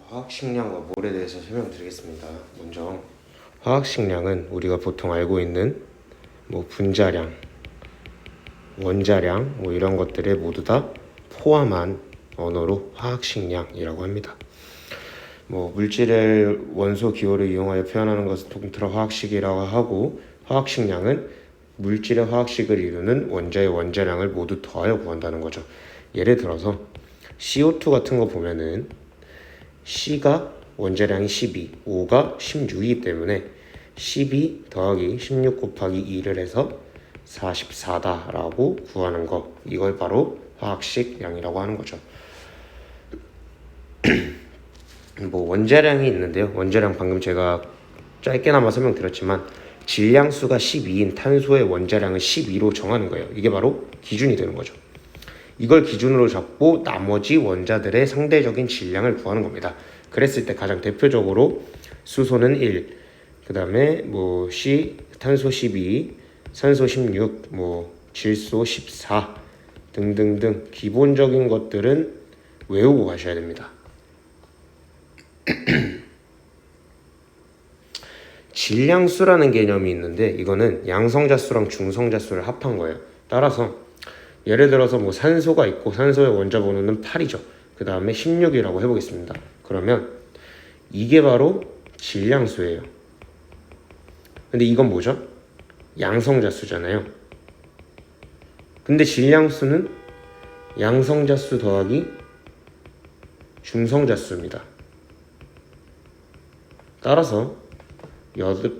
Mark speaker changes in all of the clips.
Speaker 1: 화학식량과 몰에 대해서 설명드리겠습니다. 먼저 화학식량은 우리가 보통 알고 있는 분자량, 원자량 이런 것들을 모두 다 포함한 언어로 화학식량이라고 합니다. 물질의 원소 기호를 이용하여 표현하는 것을 통틀어 화학식이라고 하고, 화학식량은 물질의 화학식을 이루는 원자의 원자량을 모두 더하여 구한다는 거죠. 예를 들어서 CO2 같은 거 보면은 C가 원자량이 12, O가 16이기 때문에 12 더하기 16 곱하기 2를 해서 44다 라고 구하는 거, 이걸 바로 화학식량이라고 하는 거죠. 원자량이 있는데요, 원자량 방금 제가 짧게나마 설명드렸지만 질량수가 12인 탄소의 원자량을 12로 정하는 거예요. 이게 바로 기준이 되는 거죠. 이걸 기준으로 잡고 나머지 원자들의 상대적인 질량을 구하는 겁니다. 그랬을 때 가장 대표적으로 수소는 1, 그 다음에 C, 탄소 12, 산소 16, 질소 14 등등등 기본적인 것들은 외우고 가셔야 됩니다. 질량수라는 개념이 있는데, 이거는 양성자수랑 중성자수를 합한 거예요. 따라서 예를 들어서 산소가 있고 산소의 원자 번호는 8이죠. 그 다음에 16이라고 해보겠습니다. 그러면 이게 바로 질량수예요. 근데 이건 뭐죠? 양성자수잖아요. 근데 질량수는 양성자수 더하기 중성자수입니다. 따라서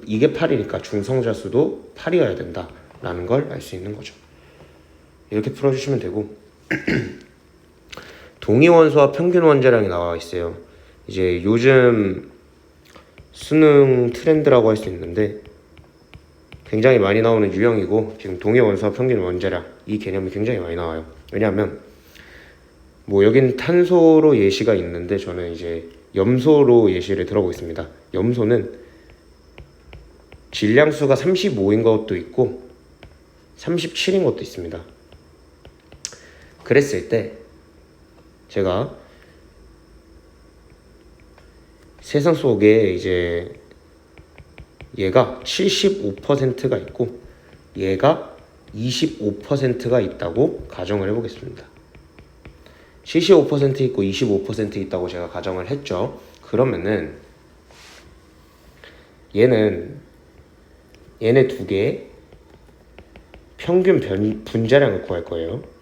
Speaker 1: 이게 8이니까 중성자수도 8이어야 된다라는 걸 알 수 있는 거죠. 이렇게 풀어주시면 되고, 동위원소와 평균 원자량이 나와 있어요. 이제 요즘 수능 트렌드라고 할 수 있는데 굉장히 많이 나오는 유형이고, 지금 동위원소와 평균 원자량 이 개념이 굉장히 많이 나와요. 왜냐하면 여긴 탄소로 예시가 있는데 저는 이제 염소로 예시를 들어보겠습니다. 염소는 질량수가 35인 것도 있고 37인 것도 있습니다. 그랬을 때 제가 세상 속에 이제 얘가 75%가 있고 얘가 25%가 있다고 가정을 해보겠습니다. 75% 있고 25% 있다고 제가 가정을 했죠. 그러면은 얘네 두 개의 평균 분자량을 구할 거예요.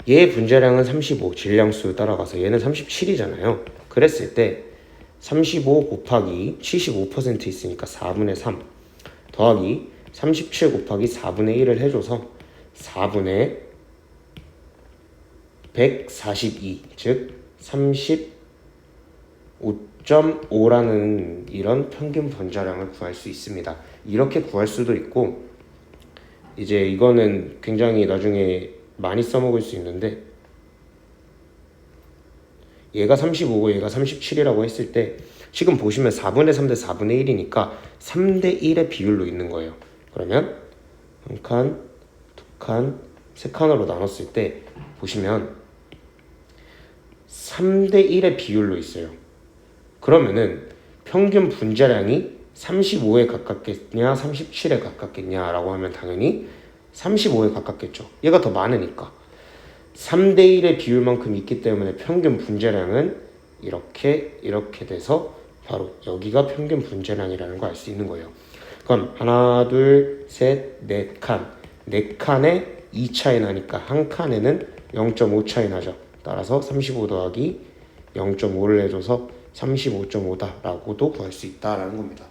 Speaker 1: 얘의 분자량은 35, 질량수 따라가서 얘는 37이잖아요. 그랬을 때 35 곱하기 75% 있으니까 4분의 3 더하기 37 곱하기 4분의 1을 해줘서 4분의 142, 즉 35.5라는 이런 평균 분자량을 구할 수 있습니다. 이렇게 구할 수도 있고, 이제 이거는 굉장히 나중에 많이 써먹을 수 있는데, 얘가 35고 얘가 37이라고 했을 때 지금 보시면 4분의 3 대 4분의 1이니까 3대 1의 비율로 있는 거예요. 그러면 한 칸, 두 칸, 세 칸으로 나눴을 때 보시면 3대 1의 비율로 있어요. 그러면은 평균 분자량이 35에 가깝겠냐 37에 가깝겠냐 라고 하면 당연히 35에 가깝겠죠. 얘가 더 많으니까. 3대 1의 비율만큼 있기 때문에 평균 분자량은 이렇게 돼서 바로 여기가 평균 분자량이라는 걸 알 수 있는 거예요. 그럼 하나, 둘, 셋, 네 칸. 네 칸에 2 차이 나니까 한 칸에는 0.5 차이 나죠. 따라서 35 더하기 0.5를 해줘서 35.5다 라고도 구할 수 있다라는 겁니다.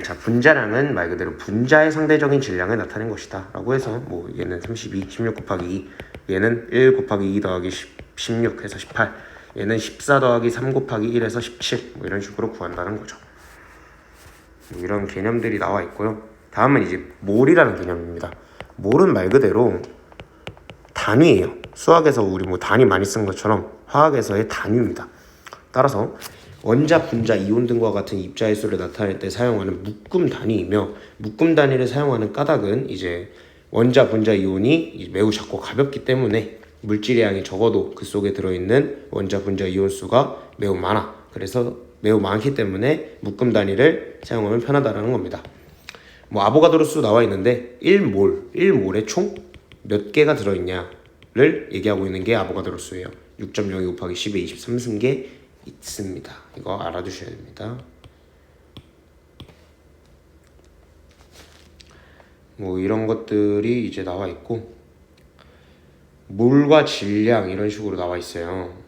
Speaker 1: 자, 분자량은 말 그대로 분자의 상대적인 질량을 나타낸 것이다 라고 해서 얘는 32, 16 곱하기 2, 얘는 1 곱하기 2 더하기 16 해서 18, 얘는 14 더하기 3 곱하기 1 해서 17, 이런 식으로 구한다는 거죠. 이런 개념들이 나와 있고요. 다음은 이제 몰이라는 개념입니다. 몰은 말 그대로 단위예요. 수학에서 우리 단위 많이 쓴 것처럼 화학에서의 단위입니다. 따라서 원자, 분자, 이온 등과 같은 입자의 수를 나타낼 때 사용하는 묶음 단위이며, 묶음 단위를 사용하는 까닭은 이제 원자, 분자, 이온이 매우 작고 가볍기 때문에 물질의 양이 적어도 그 속에 들어있는 원자, 분자, 이온 수가 매우 많아. 그래서 매우 많기 때문에 묶음 단위를 사용하면 편하다는 겁니다. 뭐 아보가드로 수 나와 있는데 1몰에 총 몇 개가 들어있냐를 얘기하고 있는 게 아보가드로 수예요. 6.02 곱하기 10의 23승계 있습니다. 이거 알아두셔야 됩니다. 뭐 이런 것들이 이제 나와 있고, 몰과 질량 이런 식으로 나와 있어요.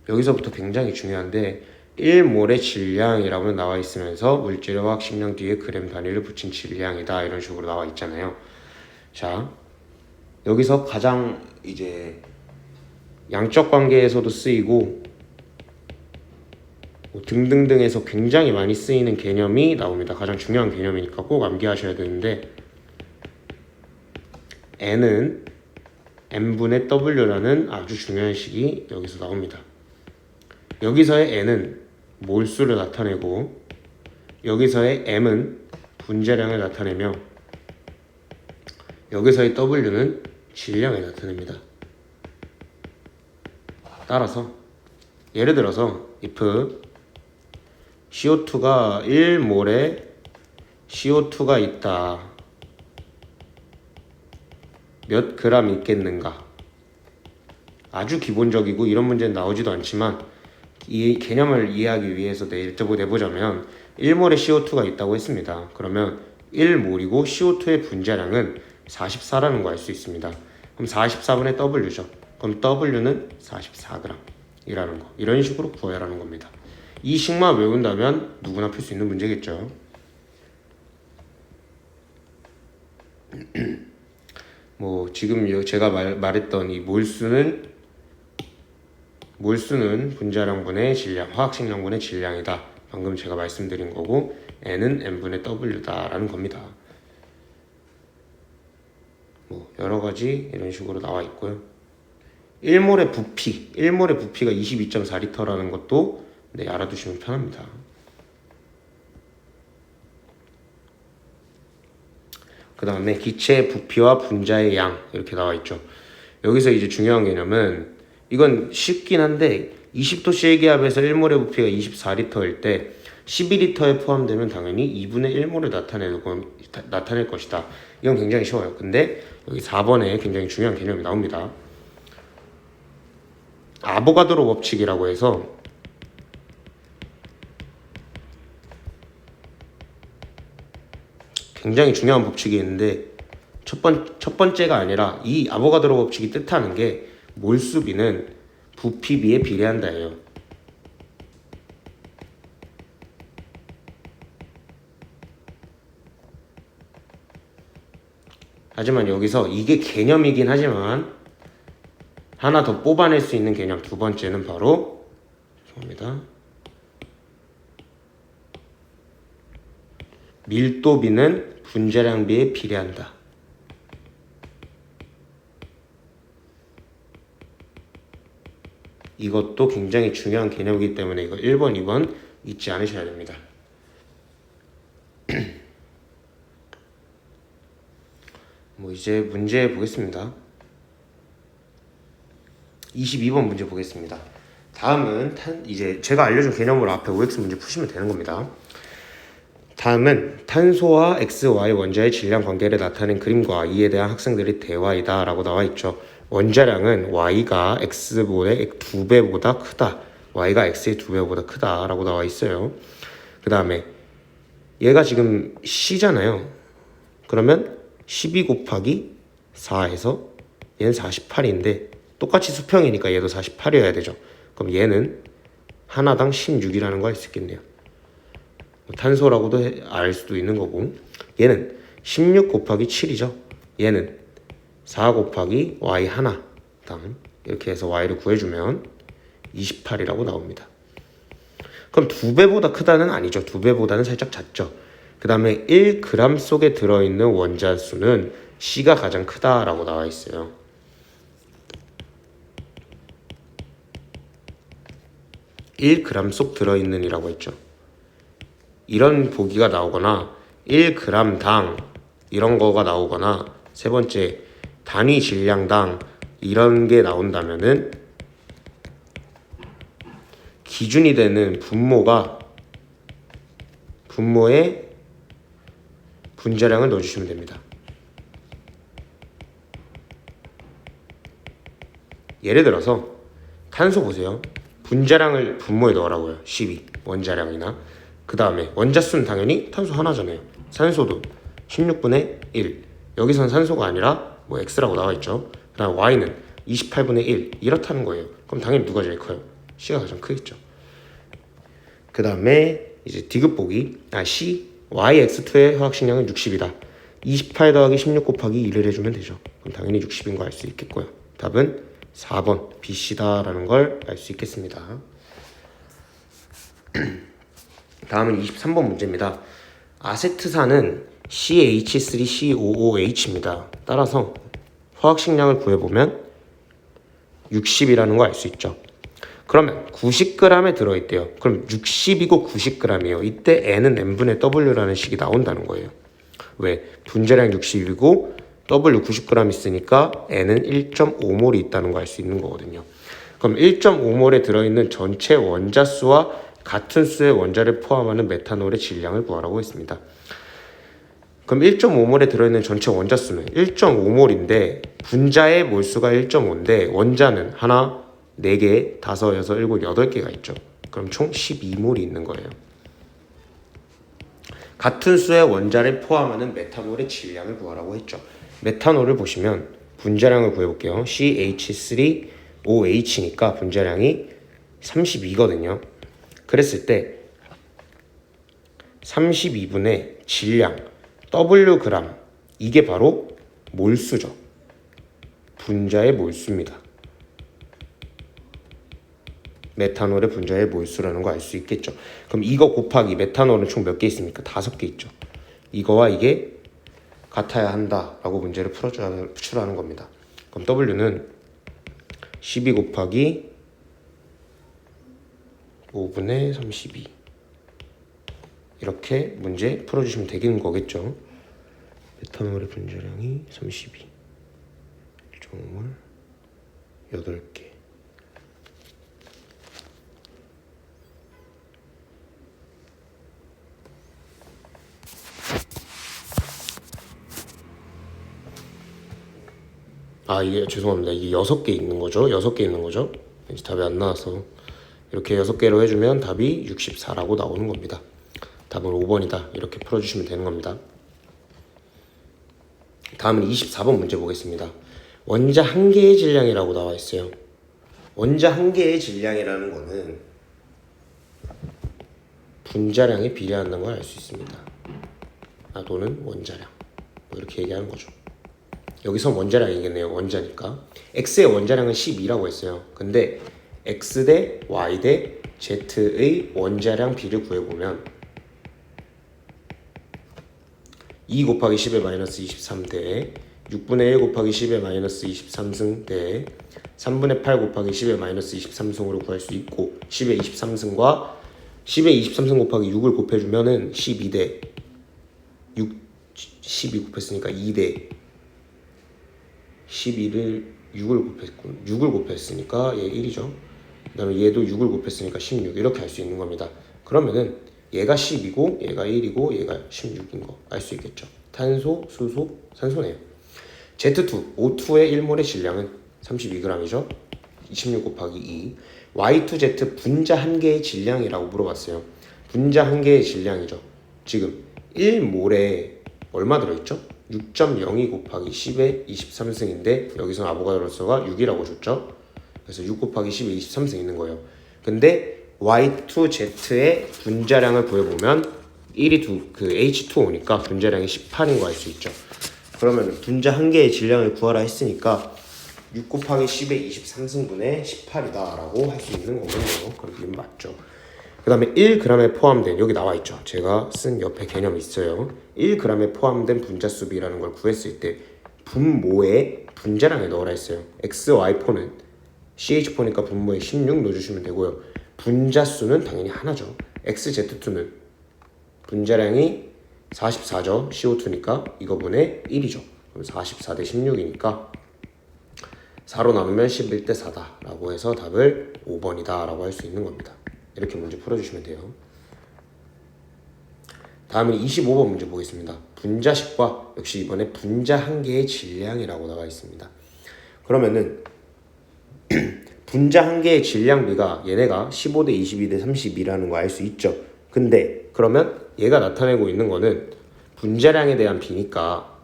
Speaker 1: 여기서부터 굉장히 중요한데 1몰의 질량이라고 나와 있으면서 물질의 화학식량 뒤에 그램 단위를 붙인 질량이다 이런 식으로 나와 있잖아요. 자, 여기서 가장 이제 양적 관계에서도 쓰이고 뭐 등등등에서 굉장히 많이 쓰이는 개념이 나옵니다. 가장 중요한 개념이니까 꼭 암기하셔야 되는데, N은 N분의 W라는 아주 중요한 식이 여기서 나옵니다. 여기서의 N은 몰수를 나타내고 여기서의 M은 분자량을 나타내며 여기서의 W는 질량을 나타냅니다. 따라서 예를 들어서 if CO2가 1몰에 CO2가 있다. 몇 그램 있겠는가? 아주 기본적이고 이런 문제는 나오지도 않지만 이 개념을 이해하기 위해서 내보자면 1몰에 CO2가 있다고 했습니다. 그러면 1몰이고 CO2의 분자량은 44라는 거 알 수 있습니다. 그럼 44분의 W죠. 그럼 W는 44g 이라는 거. 이런 식으로 구해라는 겁니다. 이 식만 외운다면 누구나 풀 수 있는 문제겠죠. 뭐 지금 제가 말했던 이 몰수는 분자량분의 질량, 화학식량분의 질량이다. 방금 제가 말씀드린 거고, N은 N분의 W다 라는 겁니다. 뭐 여러 가지 이런 식으로 나와 있고요. 1몰의 부피가 22.4L라는 것도 알아두시면 편합니다. 그 다음에 기체의 부피와 분자의 양 이렇게 나와 있죠. 여기서 이제 중요한 개념은, 이건 쉽긴 한데 20도씨의 기압에서 1몰의 부피가 24L일 때 12L에 포함되면 당연히 2분의 1몰을 나타낼 것이다. 이건 굉장히 쉬워요. 근데 여기 4번에 굉장히 중요한 개념이 나옵니다. 아보가드로 법칙이라고 해서 굉장히 중요한 법칙이 있는데 첫 번째가 아니라 이 아보가드로 법칙이 뜻하는 게 몰수비는 부피비에 비례한다예요. 하지만 여기서 이게 개념이긴 하지만 하나 더 뽑아낼 수 있는 개념 두 번째는 바로 밀도비는 분자량비에 비례한다. 이것도 굉장히 중요한 개념이기 때문에 이거 1번, 2번 잊지 않으셔야 됩니다. 뭐 이제 문제 보겠습니다. 22번 문제 보겠습니다. 다음은 이제 제가 알려준 개념으로 앞에 OX 문제 푸시면 되는 겁니다. 다음은 탄소와 X, Y 원자의 질량 관계를 나타낸 그림과 이에 대한 학생들의 대화이다 라고 나와 있죠. 원자량은 Y가 X의 2배보다 크다. Y가 X의 2배보다 크다 라고 나와 있어요. 그 다음에 얘가 지금 C잖아요. 그러면 12 곱하기 4에서 얘는 48인데 똑같이 수평이니까 얘도 48이어야 되죠. 그럼 얘는 하나당 16이라는 거 알 수 있겠네요. 탄소라고도 알 수도 있는 거고, 얘는 16 곱하기 7이죠. 얘는 4 곱하기 y 하나당 이렇게 해서 y를 구해주면 28이라고 나옵니다. 그럼 2배보다 크다는 아니죠. 2배보다는 살짝 작죠. 그 다음에 1g 속에 들어있는 원자 수는 C가 가장 크다라고 나와 있어요. (1g) 속 들어있는 이라고 했죠. 이런 보기가 나오거나 1g당 이런 거가 나오거나 세 번째 단위 질량당 이런 게 나온다면은 기준이 되는 분모의 분자량을 넣어주시면 됩니다. 예를 들어서 탄소 보세요. 분자량을 분모에 넣으라고요. 12 원자량이나 그 다음에 원자수는 당연히 탄소 하나잖아요. 산소도 16분의 1 여기선 산소가 아니라 뭐 X라고 나와있죠. 그 다음 Y는 28분의 1 이렇다는 거예요. 그럼 당연히 누가 제일 커요? C가 가장 크겠죠. 그 다음에 이제 디귿 보기 C YX2의 화학식량은 60이다. 28 더하기 16 곱하기 1을 해주면 되죠. 그럼 당연히 60인 거 알 수 있겠고요. 답은 4번 BC다 라는 걸 알 수 있겠습니다. 다음은 23번 문제입니다. 아세트산은 CH3COOH입니다. 따라서 화학식량을 구해보면 60이라는 거 알 수 있죠. 그러면 90g에 들어있대요. 그럼 60이고 90g이에요. 이때 N은 N분의 W라는 식이 나온다는 거예요. 왜? 분자량 60이고 W 90g 있으니까 N은 1.5몰이 있다는 거 알 수 있는 거거든요. 그럼 1.5몰에 들어있는 전체 원자수와 같은 수의 원자를 포함하는 메탄올의 질량을 구하라고 했습니다. 그럼 1.5몰에 들어있는 전체 원자수는 1.5몰인데 분자의 몰수가 1.5인데 원자는 하나, 4개, 5, 6, 7, 8개가 있죠. 그럼 총 12몰이 있는 거예요. 같은 수의 원자를 포함하는 메탄올의 질량을 구하라고 했죠. 메탄올을 보시면 분자량을 구해볼게요. CH3OH니까 분자량이 32거든요. 그랬을 때 32분의 질량 Wg 이게 바로 몰수죠. 분자의 몰수입니다. 메탄올의 분자의 몰수라는 거 알 수 있겠죠. 그럼 이거 곱하기 메탄올은 총 몇 개 있습니까? 5개 있죠. 이거와 이게 같아야 한다라고 문제를 풀어주라는 겁니다. 그럼 W는 12 곱하기 5분의 32 이렇게 문제 풀어주시면 되는 거겠죠. 메탄올의 분자량이 32 1.5몰 8개 이게 죄송합니다. 이게 6개 있는 거죠. 6개 있는 거죠. 이제 답이 안 나와서 이렇게 6개로 해주면 답이 64라고 나오는 겁니다. 답은 5번이다. 이렇게 풀어주시면 되는 겁니다. 다음은 24번 문제 보겠습니다. 원자 한 개의 질량이라고 나와 있어요. 원자 한 개의 질량이라는 거는 분자량에 비례한다는 걸 알 수 있습니다. 또는 원자량 뭐 이렇게 얘기하는 거죠. 여기서 원자량이겠네요. 원자니까 X의 원자량은 12라고 했어요. 근데 X 대 Y 대 Z의 원자량 비를 구해보면 2 곱하기 10의 마이너스 23 대 6분의 1 곱하기 10의 마이너스 23승 대 3분의 8 곱하기 10의 마이너스 23승으로 구할 수 있고 10의 23승과 10의 23승 곱하기 6을 곱해주면은 12대 12 곱했으니까 2대 12를 6을 곱했으니까 얘 1이죠. 그 다음에 얘도 6을 곱했으니까 16 이렇게 할 수 있는 겁니다. 그러면은 얘가 10이고 얘가 1이고 얘가 16인 거 알 수 있겠죠. 탄소, 수소, 산소네요. Z2, O2의 1몰의 질량은 32g이죠. 26 곱하기 2 Y2Z 분자 한 개의 질량이라고 물어봤어요. 분자 한 개의 질량이죠. 지금 1몰에 얼마 들어있죠? 6.02 곱하기 10의 23승인데 여기서 아보가드로수가 6이라고 줬죠. 그래서 6 곱하기 10의 23승 있는 거예요. 근데 Y2Z의 분자량을 구해보면 1이 그 H2O니까 분자량이 18인 거 알 수 있죠. 그러면 분자 한 개의 질량을 구하라 했으니까 6 곱하기 10의 23승분의 18이다 라고 할 수 있는 거군요. 그럼 이건 맞죠. 그 다음에 1g에 포함된 여기 나와 있죠. 제가 쓴 옆에 개념이 있어요. 1g에 포함된 분자수비라는 걸 구했을 때 분모에 분자량에 넣으라 했어요. XY4는 CH4니까 분모에 16 넣어주시면 되고요. 분자수는 당연히 하나죠. XZ2는 분자량이 44죠. CO2니까 이거분의 1이죠. 그럼 44 대 16이니까 4로 나누면 11 대 4다 라고 해서 답을 5번이다 라고 할 수 있는 겁니다. 이렇게 문제 풀어주시면 돼요. 다음은 25번 문제 보겠습니다. 분자식과 역시 이번에 분자 한 개의 질량이라고 나와 있습니다. 그러면은 분자 한 개의 질량비가 얘네가 15 대 22 대 32라는 거 알 수 있죠. 근데 그러면 얘가 나타내고 있는 거는 분자량에 대한 비니까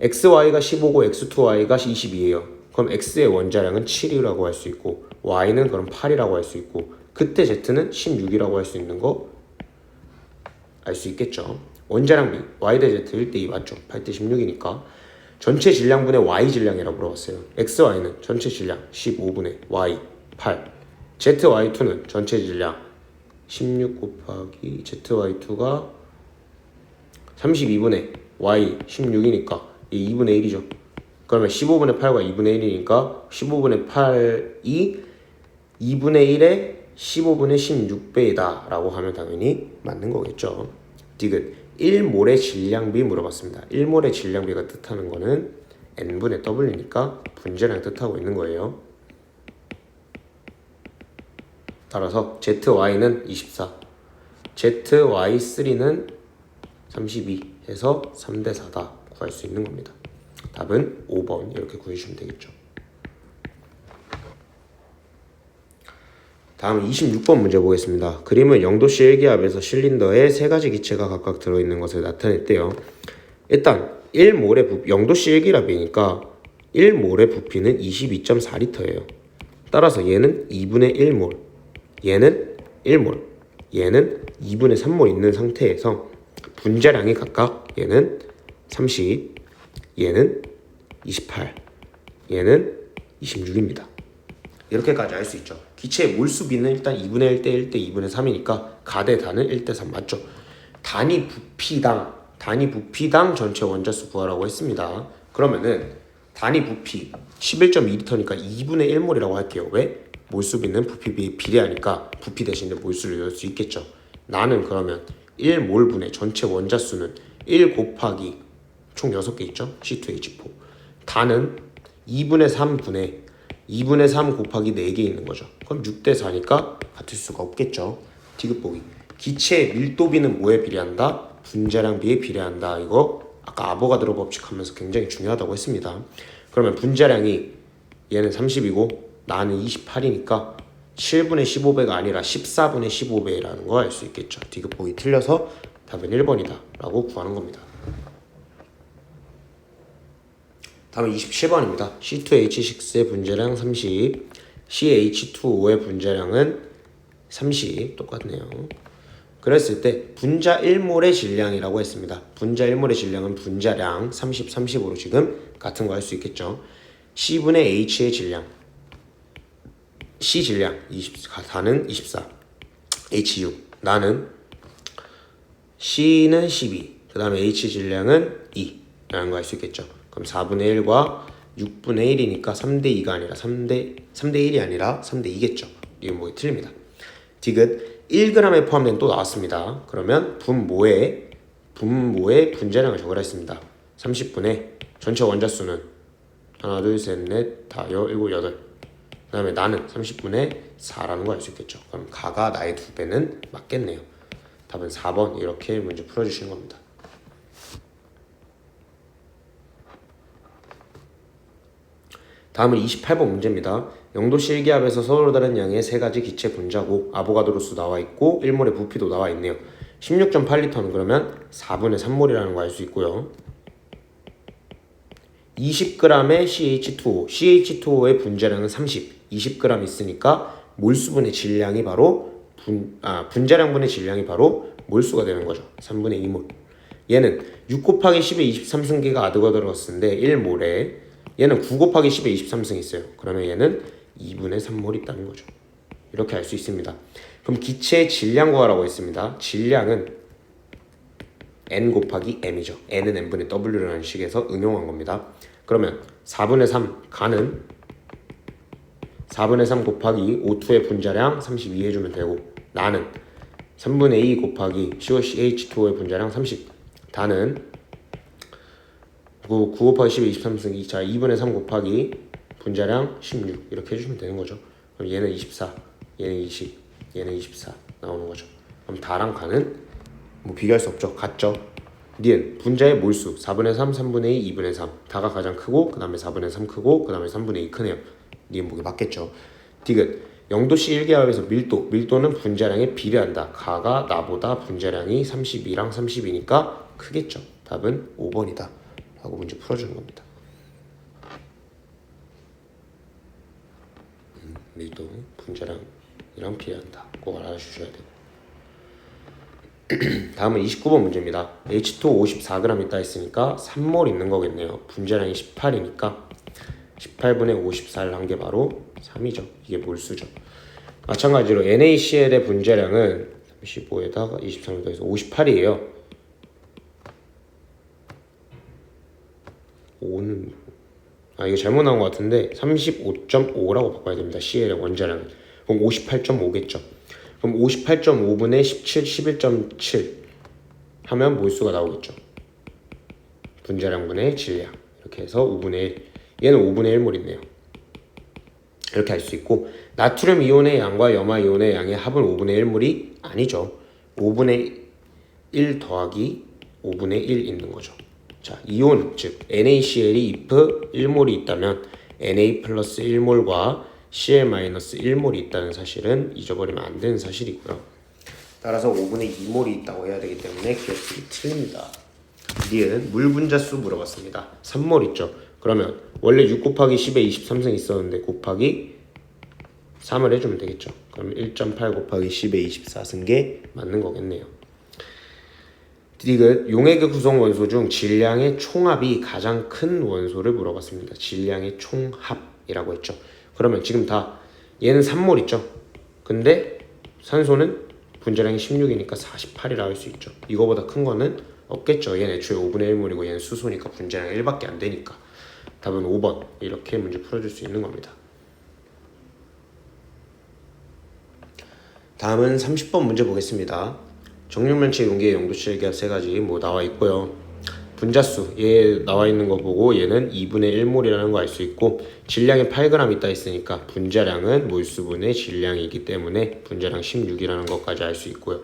Speaker 1: xy가 15고 x2y가 22예요. 그럼 x의 원자량은 7이라고 할 수 있고 y는 그럼 8이라고 할 수 있고 그때 z는 16이라고 할 수 있는 거 알 수 있겠죠. 원자량비 y 대 z 1대2 맞죠? 8 대 16이니까 전체 질량분의 y 질량이라고 물어봤어요. xy는 전체 질량 15분의 y 8 zy2는 전체 질량 16 곱하기 zy2가 32분의 y 16이니까 이 2분의 1이죠. 그러면 15분의 8과 2분의 1이니까 15분의 8이 2분의 1에 15분의 16배이다 라고 하면 당연히 맞는 거겠죠. 디귿 1몰의 질량비 물어봤습니다. 1몰의 질량비가 뜻하는 거는 n분의 w니까 분자량 뜻하고 있는 거예요. 따라서 zy는 24 zy3는 32 해서 3대 4다 구할 수 있는 겁니다. 답은 5번 이렇게 구해주시면 되겠죠. 다음 26번 문제 보겠습니다. 그림은 0도씨 1기압에서 실린더에 세 가지 기체가 각각 들어있는 것을 나타냈대요. 일단 1몰의 0도씨 1기압이니까 1몰의 부피는 22.4L예요. 따라서 얘는 2분의 1몰, 얘는 1몰, 얘는 2분의 3몰 있는 상태에서 분자량이 각각 얘는 30, 얘는 28, 얘는 26입니다. 이렇게까지 알 수 있죠. 기체의 몰수비는 일단 2분의 1 대 1 대 2분의 3이니까 가대 단은 1 대 3 맞죠? 단위 부피당 전체 원자수 구하라고 했습니다. 그러면은 단위 부피 11.2L니까 2분의 1몰이라고 할게요. 왜? 몰수비는 부피비에 비례하니까 부피 대신에 몰수를 넣을 수 있겠죠. 나는 그러면 1몰분의 전체 원자수는 1 곱하기 총 6개 있죠? C2H4 단은 2분의 3 곱하기 4개 있는 거죠. 그럼 6 대 4니까 같을 수가 없겠죠. 디귿보기 기체의 밀도비는 뭐에 비례한다? 분자량비에 비례한다. 이거 아까 아보가드로 법칙 하면서 굉장히 중요하다고 했습니다. 그러면 분자량이 얘는 30이고 나는 28이니까 7분의 15배가 아니라 14분의 15배라는 거 알 수 있겠죠. 디귿보기 틀려서 답은 1번이다 라고 구하는 겁니다. 다음은 27번입니다. C2H6의 분자량 30, CH2O의 분자량은 30 똑같네요. 그랬을 때 분자 1몰의 질량이라고 했습니다. 분자 1몰의 질량은 분자량 30, 30으로 지금 같은 거 할 수 있겠죠. C분의 H의 질량 C 질량 4는 24 H6 나는 C는 12 그 다음에 H 질량은 2 라는 거 알 수 있겠죠. 그럼 4분의 1과 6분의 1이니까 3대 2가 아니라 3대 1이 아니라 3대 2겠죠. 이건 뭐에 틀립니다. 디귿 1g에 포함된 또 나왔습니다. 그러면 분모의 분자량을 적으라 했습니다. 30분의 전체 원자수는 하나 둘셋넷 다섯 일곱 여덟 그 다음에 나는 30분의 4라는 거 알 수 있겠죠. 그럼 가가 나의 2배는 맞겠네요. 답은 4번 이렇게 문제 풀어주시는 겁니다. 다음은 28번 문제입니다. 0도씨 1기압에서 서로 다른 양의 세 가지 기체 분자고 아보가드로수 나와 있고 1몰의 부피도 나와 있네요. 16.8L는 그러면 4분의 3몰이라는 거 알 수 있고요. 20g의 CH2O, CH2O의 분자량은 30, 20g 있으니까 몰수분의 질량이 바로 분자량분의 질량이 바로 몰수가 되는 거죠. 3분의 2몰. 얘는 6 곱하기 10의 23승계가 아보가드로 쓰는데 1몰에 얘는 9 곱하기 10의 23승 있어요. 그러면 얘는 2분의 3몰 있다는 거죠. 이렇게 알 수 있습니다. 그럼 기체의 질량 구하라고 했습니다. 질량은 n 곱하기 m이죠. n은 n분의 w라는 식에서 응용한 겁니다. 그러면 4분의 3 가는 4분의 3 곱하기 O2의 분자량 32 해주면 되고 나는 3분의 2 곱하기 COCH2O의 분자량 30 다는 9 곱하기 12, 23승 2. 자, 2분의 3 곱하기 분자량 16 이렇게 해주시면 되는 거죠. 그럼 얘는 24, 얘는 20, 얘는 24 나오는 거죠. 그럼 다랑 가는 뭐 비교할 수 없죠. 같죠. 니은 분자의 몰수 4분의 3, 3분의 2, 2분의 3 다가 가장 크고 그 다음에 4분의 3 크고 그 다음에 3분의 2 크네요. 니은 보기 맞겠죠. 디귿 0도씨 1기압에서 밀도는 분자량에 비례한다. 가가 나보다 분자량이 32랑 32니까 크겠죠. 답은 5번이다 라고 문제 풀어주는 겁니다. 밀도 분자량이랑 비례한다. 꼭 알아주셔야 되고. 다음은 29번 문제입니다. H2O 54g 있다 했으니까 3몰 있는 거겠네요. 분자량이 18이니까 18분의 54를 한 게 바로 3이죠. 이게 몰수죠. 마찬가지로 NaCl의 분자량은 35에다가 23을 더해서 58이에요. 5는 이거 잘못 나온 것 같은데 35.5라고 바꿔야 됩니다. Cl의 원자량은. 그럼 58.5겠죠. 그럼 58.5분의 17, 11.7 하면 몰수가 나오겠죠. 분자량분의 질량 이렇게 해서 5분의 1. 얘는 5분의 1몰 있네요. 이렇게 할 수 있고 나트륨 이온의 양과 염화 이온의 양의 합은 5분의 1몰이 아니죠. 5분의 1 더하기 5분의 1 있는 거죠. 자, 이온 즉 NaCl이 if 1몰이 있다면 Na 플러스 1몰과 Cl-1몰이 있다는 사실은 잊어버리면 안 되는 사실이고요. 따라서 5분의 2몰이 있다고 해야 되기 때문에 기억이 틀립니다. 니은 물 분자수 물어봤습니다. 3몰 있죠. 그러면 원래 6 곱하기 10에 23승 있었는데 곱하기 3을 해주면 되겠죠. 그럼 1.8 곱하기 10에 24승계 맞는 거겠네요. 디귿 용액의 구성 원소 중 질량의 총합이 가장 큰 원소를 물어봤습니다. 질량의 총합이라고 했죠. 그러면 지금 다 얘는 3몰 있죠. 근데 산소는 분자량이 16이니까 48이라 할 수 있죠. 이거보다 큰 거는 없겠죠. 얘는 애초에 5분의 1몰이고 얘는 수소니까 분자량 1밖에 안 되니까. 답은 5번. 이렇게 문제 풀어줄 수 있는 겁니다. 다음은 30번 문제 보겠습니다. 정육면체 용기의 용도치 1기압 세 가지 뭐 나와 있고요. 분자수 얘 나와 있는 거 보고 얘는 2분의 1몰이라는 거 알 수 있고 질량이 8g 있다 했으니까 분자량은 몰수분의 질량이기 때문에 분자량 16이라는 것까지 알 수 있고요.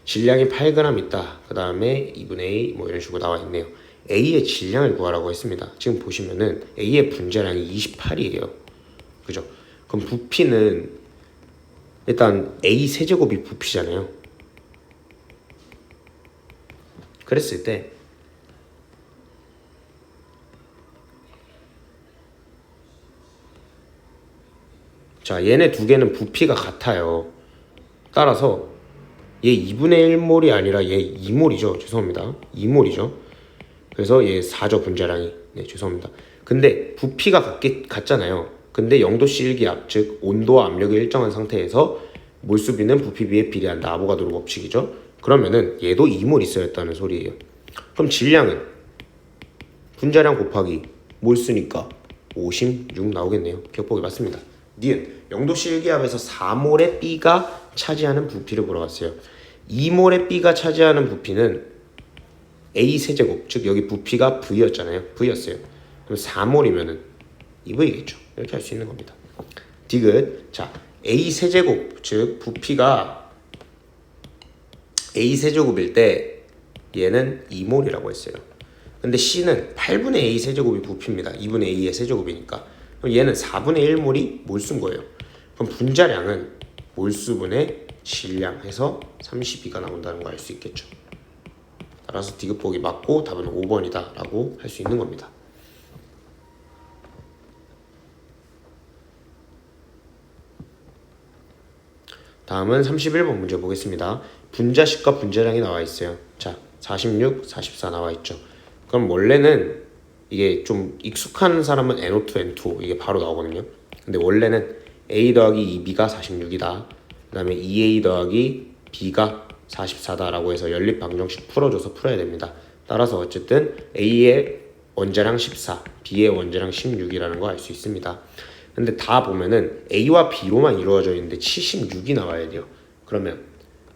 Speaker 1: 질량이 8g 있다. 그 다음에 2분의 2 뭐 이런 식으로 나와 있네요. A의 질량을 구하라고 했습니다. 지금 보시면은 A의 분자량이 28이에요. 그죠? 그럼 부피는 일단 A 세제곱이 부피잖아요. 그랬을 때 자, 얘네 두 개는 부피가 같아요. 따라서 얘 2분의 1몰이 아니라 얘 2몰이죠. 죄송합니다. 2몰이죠. 그래서 얘 4죠. 분자량이. 네, 죄송합니다. 근데 부피가 같잖아요. 근데 0도씨 1기압, 즉 온도와 압력이 일정한 상태에서 몰수비는 부피비에 비례한다. 아보가드로 법칙이죠. 그러면은 얘도 2몰 있어야 했다는 소리예요. 그럼 질량은 분자량 곱하기 몰수니까 56 나오겠네요. 기억보기 맞습니다. 니은 0도씨 1기압에서 4몰의 B가 차지하는 부피를 물어봤어요. 2몰의 B가 차지하는 부피는 A 세제곱, 즉 여기 부피가 V였잖아요. V였어요. 그럼 4몰이면은 2V겠죠. 이렇게 할 수 있는 겁니다. 디귿 자 A 세제곱, 즉 부피가 A 세제곱일 때 얘는 2몰이라고 했어요. 근데 C는 8분의 A 세제곱이 부피입니다. 2분의 A의 세제곱이니까. 그럼 얘는 4분의 1몰이 몰수인 거예요. 그럼 분자량은 몰수분의 질량 해서 32가 나온다는 거 알 수 있겠죠. 따라서 디귿 보기 맞고 답은 5번이다 라고 할 수 있는 겁니다. 다음은 31번 문제 보겠습니다. 분자식과 분자량이 나와 있어요. 자, 46, 44 나와 있죠. 그럼 원래는 이게 좀 익숙한 사람은 NO2, N2 이게 바로 나오거든요. 근데 원래는 A 더하기 2B가 46이다. 그 다음에 2A 더하기 B가 44다 라고 해서 연립 방정식 풀어줘서 풀어야 됩니다. 따라서 어쨌든 A의 원자량 14, B의 원자량 16이라는 거 알 수 있습니다. 근데 다 보면은 A와 B로만 이루어져 있는데 76이 나와야 돼요. 그러면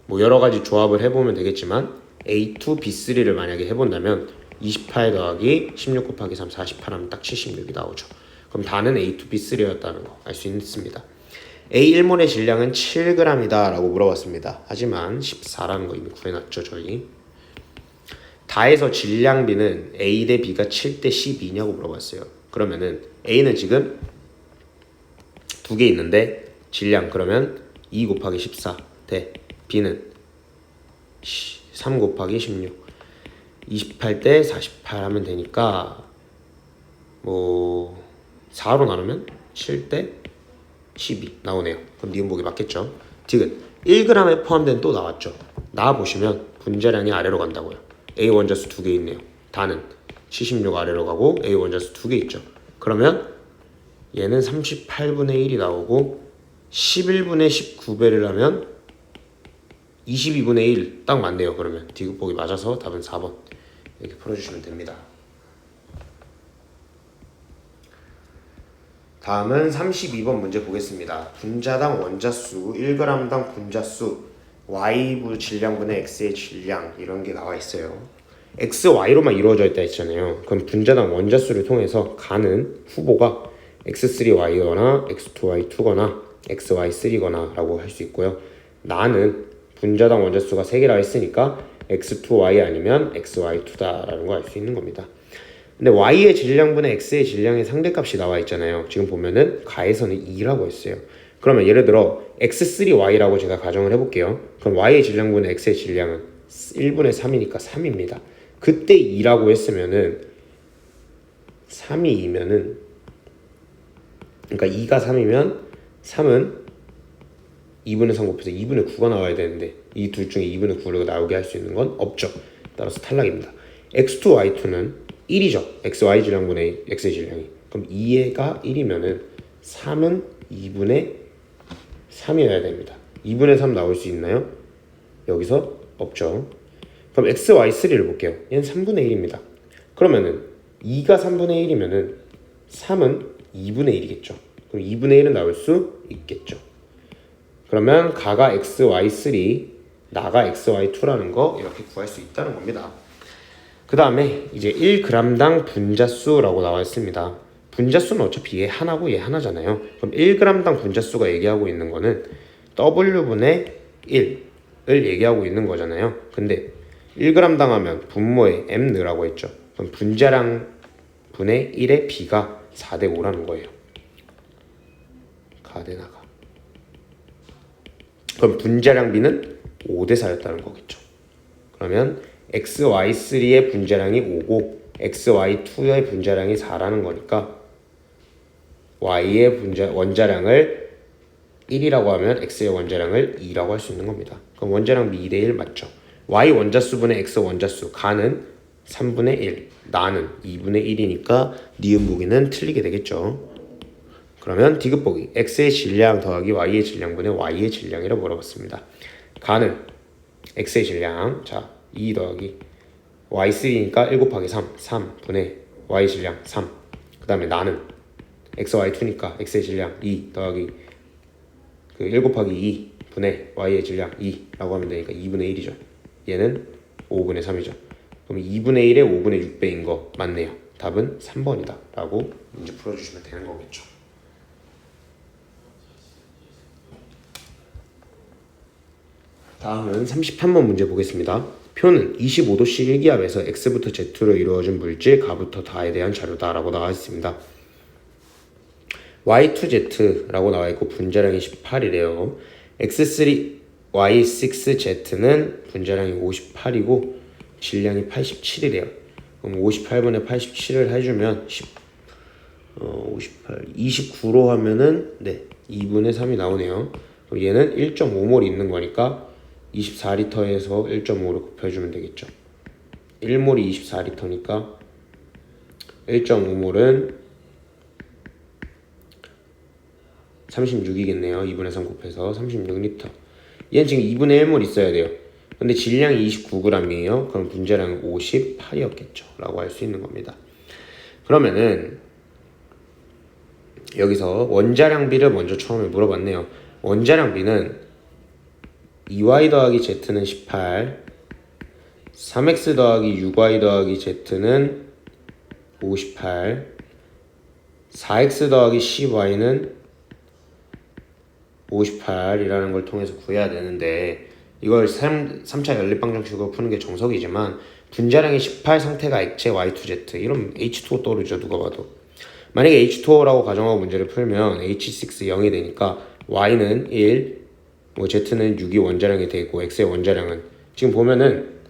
Speaker 1: 뭐 여러 가지 조합을 해보면 되겠지만 A2, B3를 만약에 해본다면 28 더하기 16 곱하기 3, 48 하면 딱 76이 나오죠. 그럼 다는 A2, B3였다는 거 알 수 있습니다. A1몰의 질량은 7g이다 라고 물어봤습니다. 하지만 14라는 거 이미 구해놨죠 저희. 다해서 질량비는 A 대 B가 7 대 12냐고 물어봤어요. 그러면은 A는 지금 두 개 있는데 질량 그러면 2 곱하기 14 대 B는 3 곱하기 16 28 대 48 하면 되니까 뭐 4로 나누면 7 대 12 나오네요. 그럼 니은 보기 맞겠죠? 디귿 1g에 포함된 또 나왔죠. 나와 보시면 분자량이 아래로 간다고요. A 원자수 두 개 있네요. 다는 76 아래로 가고 A 원자수 두 개 있죠. 그러면 얘는 38분의 1이 나오고 11분의 19배를 하면 22분의 1 딱 맞네요. 그러면 디귿 보기 맞아서 답은 4번 이렇게 풀어주시면 됩니다. 다음은 32번 문제 보겠습니다. 분자당 원자수 1g당 분자수 Y부 질량분의 X의 질량 이런 게 나와 있어요. X, Y로만 이루어져 있다 했잖아요. 그럼 분자당 원자수를 통해서 가는 후보가 X3Y거나 X2Y2거나 XY3거나 라고 할 수 있고요. 나는 분자당 원자수가 3개라고 했으니까 X2Y 아니면 XY2다 라는 거 알 수 있는 겁니다. 근데 Y의 질량분의 X의 질량의 상대값이 나와 있잖아요. 지금 보면은 가에서는 2라고 했어요. 그러면 예를 들어 X3Y라고 제가 가정을 해볼게요. 그럼 Y의 질량분의 X의 질량은 1분의 3이니까 3입니다. 그때 2라고 했으면은 3이 2면은 그러니까 2가 3이면 3은 2분의 3 곱해서 2분의 9가 나와야 되는데 이 둘 중에 2분의 9를 나오게 할 수 있는 건 없죠. 따라서 탈락입니다. X2, Y2는 1이죠. XY 질량분의 X의 질량이. 그럼 2가 1이면은 3은 2분의 3이어야 됩니다. 2분의 3 나올 수 있나요? 여기서 없죠. 그럼 XY3를 볼게요. 얘는 3분의 1입니다. 그러면은 2가 3분의 1이면은 3은 2분의 1이겠죠. 그럼 2분의 1은 나올 수 있겠죠. 그러면 가가 XY3, 나가 XY2라는 거 이렇게 구할 수 있다는 겁니다. 그 다음에 이제 1g당 분자수라고 나와 있습니다. 분자수는 어차피 얘 하나고 얘 하나잖아요. 그럼 1g당 분자수가 얘기하고 있는 거는 W분의 1을 얘기하고 있는 거잖아요. 근데 1g당 하면 분모에 M 넣으라고 했죠. 그럼 분자량 분의 1의 B가 4대 5라는 거예요. 가 대 나가. 그럼 분자량 B는 5대 4였다는 거겠죠. 그러면 XY3의 분자량이 5고 XY2의 분자량이 4라는 거니까 Y의 원자량을 1이라고 하면 X의 원자량을 2라고 할 수 있는 겁니다. 그럼 원자량 B 2대 1 맞죠? Y 원자수분의 X 원자수 가는 3분의 1, 나는 2분의 1이니까 니은 보기는 틀리게 되겠죠. 그러면 디귿 보기 X의 질량 더하기 Y의 질량분의 Y의 질량이라고 물어봤습니다. 가는 X의 질량, 자 2 더하기 Y3니까 1 곱하기 3, 3분의 Y 질량 3. 그 다음에 나는 XY2니까 X의 질량 2 더하기 그 1 곱하기 2 분의 Y의 질량 2라고 하면 되니까 2분의 1이죠. 얘는 5분의 3이죠. 그럼 2분의 1에 5분의 6배인 거 맞네요. 답은 3번이다 라고 문제 풀어주시면 되는 거겠죠. 다음은 33번 문제 보겠습니다. 표는 25도씨 일기압에서 X부터 Z로 이루어진 물질 가부터 다에 대한 자료다 라고 나와 있습니다. Y2Z라고 나와 있고 분자량이 18이래요. X3, Y6Z는 분자량이 58이고 질량이 87이래요. 그럼 58분의 87을 해주면 58, 29로 하면은 네 2분의 3이 나오네요. 그럼 얘는 1.5몰 있는 거니까 24리터에서 1.5를 곱해주면 되겠죠. 1몰이 24리터니까 1.5몰은 36이겠네요. 2분의 3 곱해서 36리터. 얘는 지금 2분의 1몰 있어야 돼요. 근데 질량이 29g이에요. 그럼 분자량은 58이었겠죠. 라고 할 수 있는 겁니다. 그러면은 여기서 원자량비를 먼저 처음에 물어봤네요. 원자량비는 2y 더하기 z는 18 3x 더하기 6y 더하기 z는 58, 4x 더하기 10y는 58이라는 걸 통해서 구해야 되는데, 이걸 3차 연립방정식으로 푸는 게 정석이지만 분자량이 18 상태가 액체 Y2Z, 이러면 H2O 떠오르죠, 누가 봐도. 만약에 H2O라고 가정하고 문제를 풀면 H6 0이 되니까 Y는 1, 뭐 Z는 6이 원자량이 되고 X의 원자량은 지금 보면은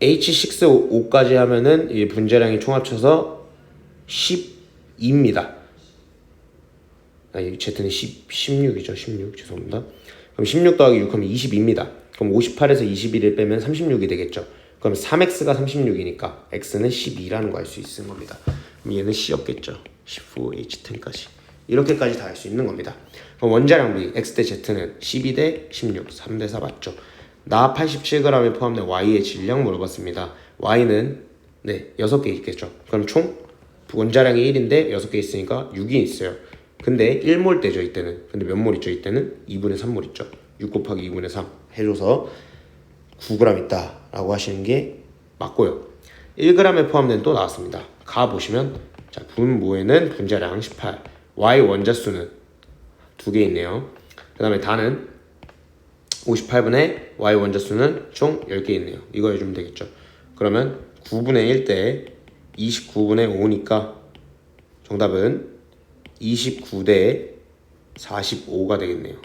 Speaker 1: H6 5까지 하면은 이 분자량이 총 합쳐서 12입니다. Z는 16이죠. 16 죄송합니다. 그럼 16 더하기 6 하면 22입니다. 그럼 58에서 21을 빼면 36이 되겠죠. 그럼 3x가 36이니까 x는 12라는 거 알 수 있는 겁니다. 그럼 얘는 C였겠죠. 15H10까지. 이렇게까지 다 알 수 있는 겁니다. 그럼 원자량 비 x 대 z는 12 대 16, 3 대 4 맞죠? 나 87g에 포함된 y의 질량 물어봤습니다. y는 6개 있겠죠. 그럼 총 원자량이 1인데 6개 있으니까 6이 있어요. 근데 1몰대죠 이때는. 근데 몇 몰 있죠 이때는? 2분의 3몰 있죠. 6 곱하기 2분의 3 해줘서 9g 있다 라고 하시는 게 맞고요. 1g에 포함된 또 나왔습니다. 가 보시면 자 분모에는 분자량 18, y 원자수는 2개 있네요. 그 다음에 다는 58분의 y 원자수는 총 10개 있네요. 이거 해주면 되겠죠. 그러면 9분의 1 대 29분의 5니까 정답은 29대 45가 되겠네요.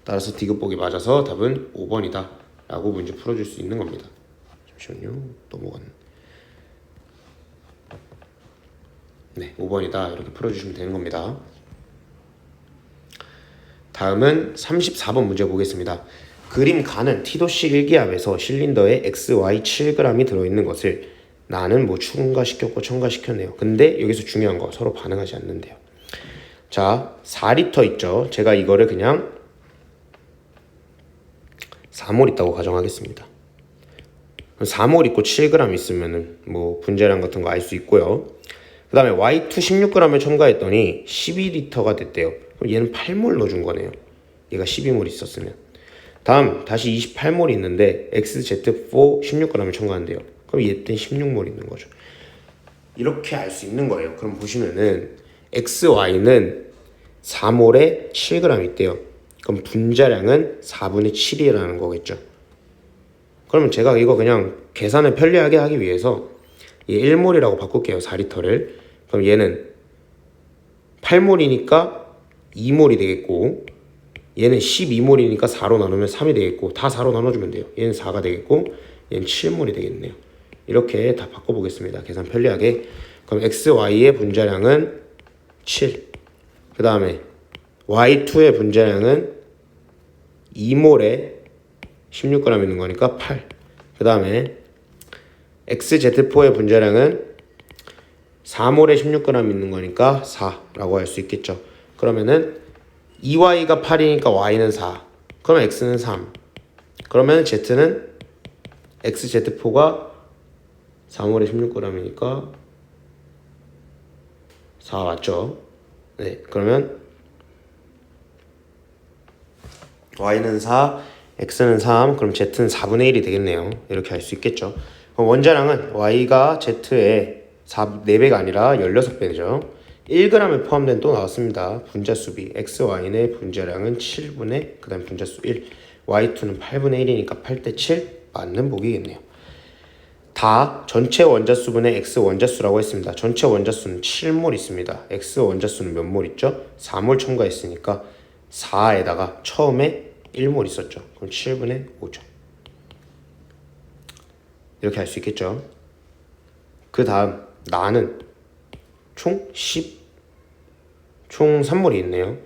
Speaker 1: 따라서 디귿보기 맞아서 답은 5번이다 라고 문제 풀어줄 수 있는 겁니다. 잠시만요. 넘어갔네. 5번이다 이렇게 풀어주시면 되는 겁니다. 다음은 34번 문제 보겠습니다. 그림 가는 T도씨 1기압에서 실린더에 XY 7g이 들어있는 것을 나는 뭐 추가시켰고 첨가시켰네요. 근데 여기서 중요한 거 서로 반응하지 않는데요. 자 4리터 있죠. 제가 이거를 그냥 4몰 있다고 가정하겠습니다. 4몰 있고 7g 있으면은 뭐 분자량 같은 거 알 수 있고요. 그 다음에 Y2 16g을 첨가했더니 12리터가 됐대요. 그럼 얘는 8몰 넣어준 거네요. 얘가 12몰 있었으면. 다음 다시 28몰이 있는데 XZ4 16g을 첨가한대요. 그럼 얘 때는 16몰 있는 거죠. 이렇게 알 수 있는 거예요. 그럼 보시면은 XY는 4몰에 7g 있대요. 그럼 분자량은 4분의 7이라는 거겠죠. 그러면 제가 이거 그냥 계산을 편리하게 하기 위해서 얘 1몰이라고 바꿀게요. 4리터를. 그럼 얘는 8몰이니까 2몰이 되겠고, 얘는 12몰이니까 4로 나누면 3이 되겠고, 다 4로 나눠주면 돼요. 얘는 4가 되겠고 얘는 7몰이 되겠네요. 이렇게 다 바꿔보겠습니다. 계산 편리하게. 그럼 XY의 분자량은 7. 그 다음에 Y2의 분자량은 2몰에 16g 있는 거니까 8. 그 다음에 XZ4의 분자량은 4몰에 16g 있는 거니까 4라고 할 수 있겠죠. 그러면은 2y가 8이니까 y는 4. 그러면 x는 3. 그러면 z는 XZ4가 4몰에 16g이니까 4 맞죠? 네, 그러면 y는 4, x는 3, 그럼 z는 4분의 1이 되겠네요. 이렇게 할 수 있겠죠. 그럼 원자량은 y가 z의 4배가 아니라 16배죠. 1g에 포함된 또 나왔습니다. 분자수비 XY의 분자량은 7분의 그 다음 분자수 1, Y2는 8분의 1이니까 8대 7 맞는 보기겠네요. 다 전체 원자수분의 X 원자수라고 했습니다. 전체 원자수는 7몰 있습니다. X 원자수는 몇 몰 있죠? 4몰 첨가했으니까 4에다가 처음에 1몰 있었죠. 그럼 7분의 5죠. 이렇게 할 수 있겠죠. 그 다음 나는 총 3몰이 있네요.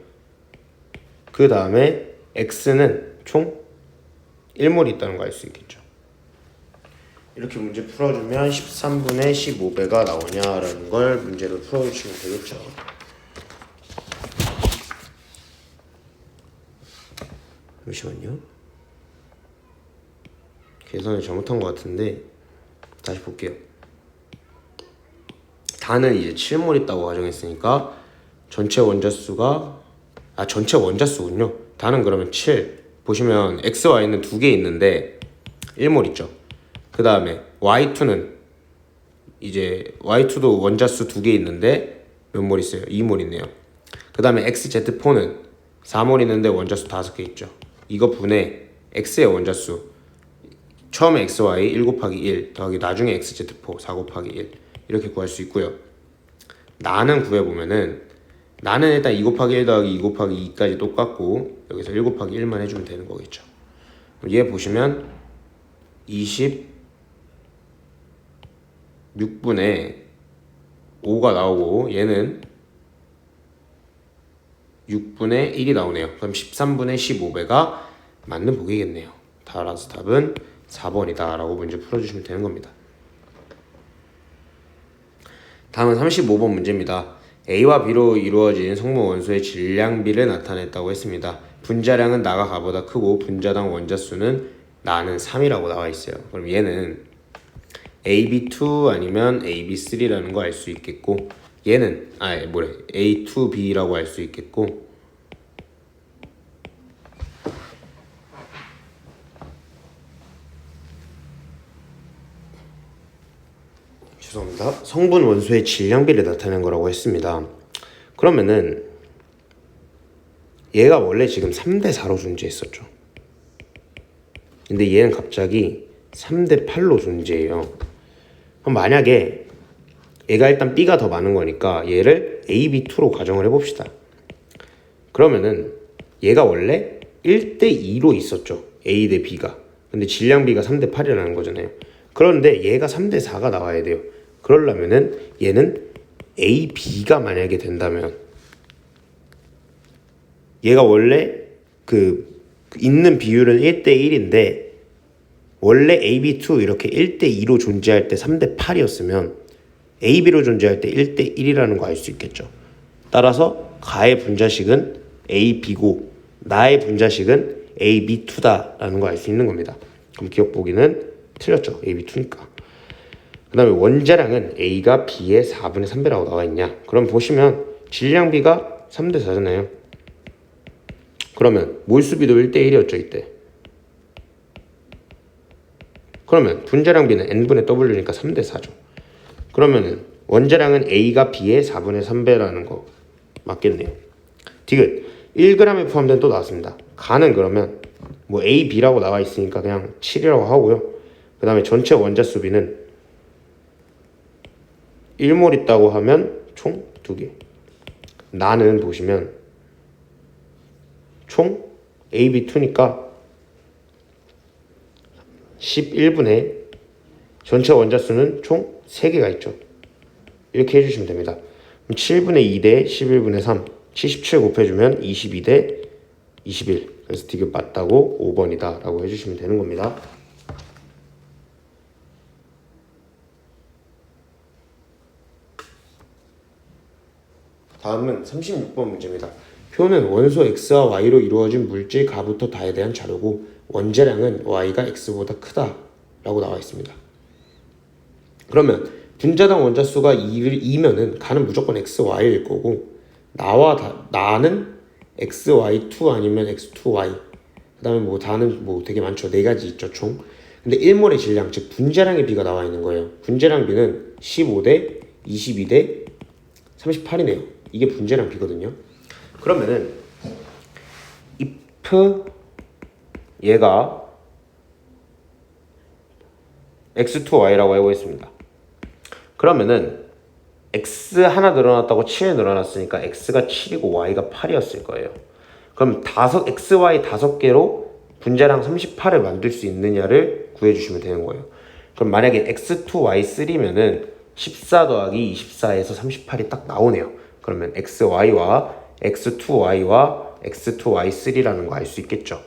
Speaker 1: 그 다음에 X는 총 1몰이 있다는 거 알 수 있겠죠. 이렇게 문제 풀어주면 13분의 15배가 나오냐라는 걸 문제로 풀어주시면 되겠죠. 잠시만요. 계산을 잘못한 것 같은데 다시 볼게요. 다는 이제 7몰 있다고 가정했으니까 전체 원자수군요. 다는 그러면 7. 보시면 XY는 2개 있는데 1몰 있죠. 그 다음에 Y2는 이제 Y2도 원자수 2개 있는데 몇 몰 있어요? 2몰 있네요. 그 다음에 XZ4는 4몰 있는데 원자수 5개 있죠. 이거 분해 X의 원자수 처음에 XY 1 곱하기 1 더하기 나중에 XZ4 4 곱하기 1 이렇게 구할 수 있고요. 나는 구해보면은 나는 일단 2 곱하기 1 더하기 2 곱하기 2까지 똑같고 여기서 1 곱하기 1만 해주면 되는 거겠죠. 얘 보시면 26분의 5가 나오고 얘는 6분의 1이 나오네요. 그럼 13분의 15배가 맞는 보기겠네요. 따라서 답은 4번이다 라고 문제 풀어주시면 되는 겁니다. 다음은 35번 문제입니다. A와 B로 이루어진 성분 원소의 질량비를 나타냈다고 했습니다. 분자량은 나가 가보다 크고 분자당 원자수는 나는 3이라고 나와 있어요. 그럼 얘는 AB2 아니면 AB3라는 거 알 수 있겠고 얘는 A2B라고 알 수 있겠고 죄송합니다. 성분 원소의 질량비를 나타낸 거라고 했습니다. 그러면은 얘가 원래 지금 3대 4로 존재했었죠. 근데 얘는 갑자기 3대 8로 존재해요. 그럼 만약에 얘가 일단 B가 더 많은 거니까 얘를 AB2로 가정을 해봅시다. 그러면은 얘가 원래 1대 2로 있었죠. A 대 B가. 근데 질량비가 3대 8이라는 거잖아요. 그런데 얘가 3대 4가 나와야 돼요. 그러려면은 얘는 AB가 만약에 된다면 얘가 원래 있는 비율은 1대 1인데 원래 AB2 이렇게 1대 2로 존재할 때 3대 8이었으면 AB로 존재할 때 1대 1이라는 거 알 수 있겠죠. 따라서 가의 분자식은 AB고 나의 분자식은 AB2다라는 거 알 수 있는 겁니다. 그럼 기억 보기는 틀렸죠. AB2니까. 그 다음에 원자량은 A가 B의 4분의 3배라고 나와 있냐. 그럼 보시면 질량비가 3대 4잖아요. 그러면 몰수비도 1대 1이었죠. 이때. 그러면 분자량비는 N분의 W니까 3대 4죠. 그러면은 원자량은 A가 B의 4분의 3배라는 거 맞겠네요. 디귿 1g에 포함된 또 나왔습니다. 가는 그러면 뭐 A, B라고 나와 있으니까 그냥 7이라고 하고요. 그 다음에 전체 원자수비는 1몰 있다고 하면 총 2개. 나는 보시면 총 AB2니까 11분의 전체 원자수는 총 3개가 있죠. 이렇게 해주시면 됩니다. 그럼 7분의 2대 11분의 3 77 곱해주면 22대 21. 그래서 디귿 맞다고 5번이다 라고 해주시면 되는 겁니다. 다음은 36번 문제입니다. 표는 원소 X와 Y로 이루어진 물질 가부터 다에 대한 자료고 원자량은 Y가 X보다 크다 라고 나와 있습니다. 그러면 분자당 원자수가 2면은 가는 무조건 XY일 거고 나는 XY2 아니면 X2Y 그 다음에 뭐 다는 뭐 되게 많죠. 4가지 있죠 총. 근데 1몰의 질량 즉 분자량의 비가 나와 있는 거예요. 분자량 비는 15대 22대 38이네요. 이게 분자량 비거든요. 그러면은 if 얘가 X2Y라고 해보겠습니다. 그러면은 X 하나 늘어났다고 7 늘어났으니까 X가 7이고 Y가 8이었을 거예요. 그럼 XY 5개로 분자량 38을 만들 수 있느냐를 구해주시면 되는 거예요. 그럼 만약에 X2Y3면은 14 더하기 24에서 38이 딱 나오네요. 그러면 XY와 X2Y와 X2Y3라는 거 알 수 있겠죠.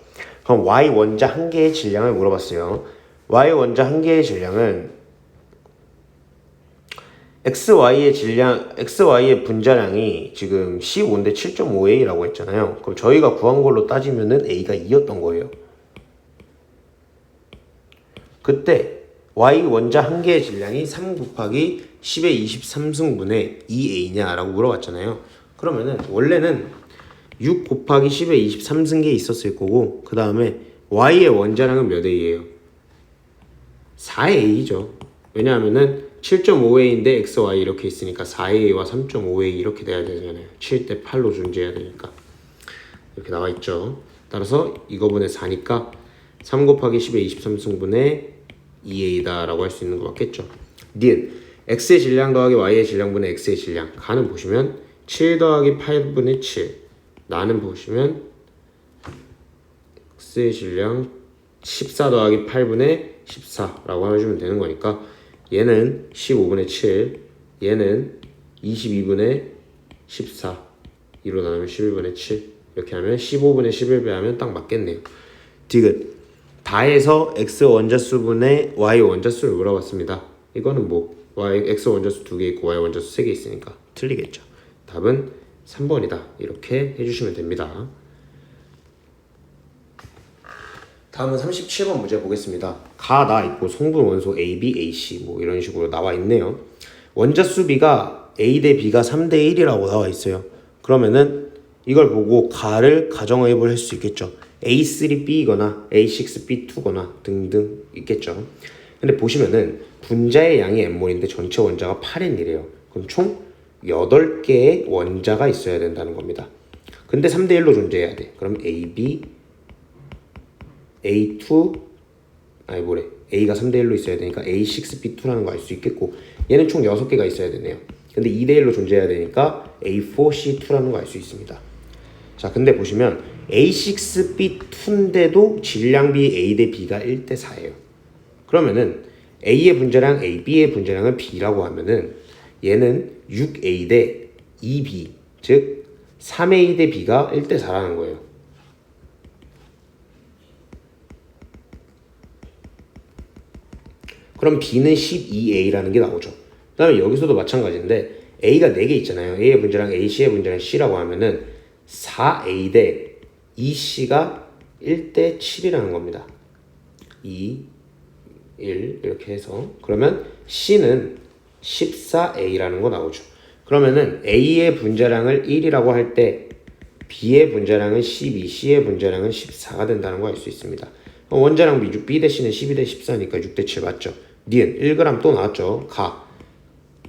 Speaker 1: 그럼 Y 원자 한 개의 질량을 물어봤어요. Y 원자 한 개의 질량은 XY의 분자량이 지금 15인데 7.5A라고 했잖아요. 그럼 저희가 구한 걸로 따지면은 A가 2였던 거예요. 그때 Y 원자 한 개의 질량이 3 곱하기 10의 23승분의 2A냐라고 물어봤잖아요. 그러면은 원래는 6 곱하기 10의 23승계에 있었을 거고 그 다음에 Y의 원자량은 몇 A예요? 4a죠. 왜냐하면은 7.5a인데 x, y 이렇게 있으니까 4a와 3.5a 이렇게 돼야 되잖아요. 7대 8로 존재해야 되니까. 이렇게 나와 있죠. 따라서 이거분의 4니까 3 곱하기 10의 23승분의 2a다 라고 할 수 있는 거 맞겠죠. 니은 x의 질량 더하기 y의 질량분의 x의 질량. 가는 보시면 7 더하기 8분의 7. 나는 보시면 x의 질량 14 더하기 8분의 14라고 해주면 되는 거니까 얘는 15분의 7, 얘는 22분의 14, 2로 나누면 11분의 7 이렇게 하면 15분의 11배 하면 딱 맞겠네요. 디귿 다해서 x 원자수분의 y 원자수를 물어봤습니다. 이거는 뭐 x 원자수 2개 있고 y 원자수 3개 있으니까 틀리겠죠. 답은 3번이다 이렇게 해주시면 됩니다. 다음은 37번 문제 보겠습니다. 가, 나 있고 성분 원소 A, B, A, C 뭐 이런 식으로 나와 있네요. 원자수 B가 A 대 B가 3대 1이라고 나와 있어요. 그러면은 이걸 보고 가를 가정의입을 할 수 있겠죠. A3B거나 A6B2거나 등등 있겠죠. 근데 보시면은 분자의 양이 N몰인데 전체 원자가 8N이래요. 그럼 총 8개의 원자가 있어야 된다는 겁니다. 근데 3대 1로 존재해야 돼. 그럼 AB A2 아니 뭐래 A가 3대 1로 있어야 되니까 A6B2라는 거 알 수 있겠고 얘는 총 6개가 있어야 되네요. 근데 2대 1로 존재해야 되니까 A4C2라는 거 알 수 있습니다. 자 근데 보시면 A6B2인데도 질량비 A 대 B가 1대 4예요. 그러면은 A의 분자량 A, B의 분자량은 B라고 하면은 얘는 6A 대 2B 즉 3A 대 B가 1대 4라는 거예요. 그럼 B는 12A라는 게 나오죠. 그 다음에 여기서도 마찬가지인데 A가 4개 있잖아요. A의 분자량 A, C의 분자량 C라고 하면은 4A 대 2C가 1대 7이라는 겁니다. 2, 1 이렇게 해서 그러면 C는 14A라는 거 나오죠. 그러면은 A의 분자량을 1이라고 할 때 B의 분자량은 12, C의 분자량은 14가 된다는 거 알 수 있습니다. 원자량 비 6B 대 C는 12 대 14니까 6 대 7 맞죠? 니은 1g 또 나왔죠. 가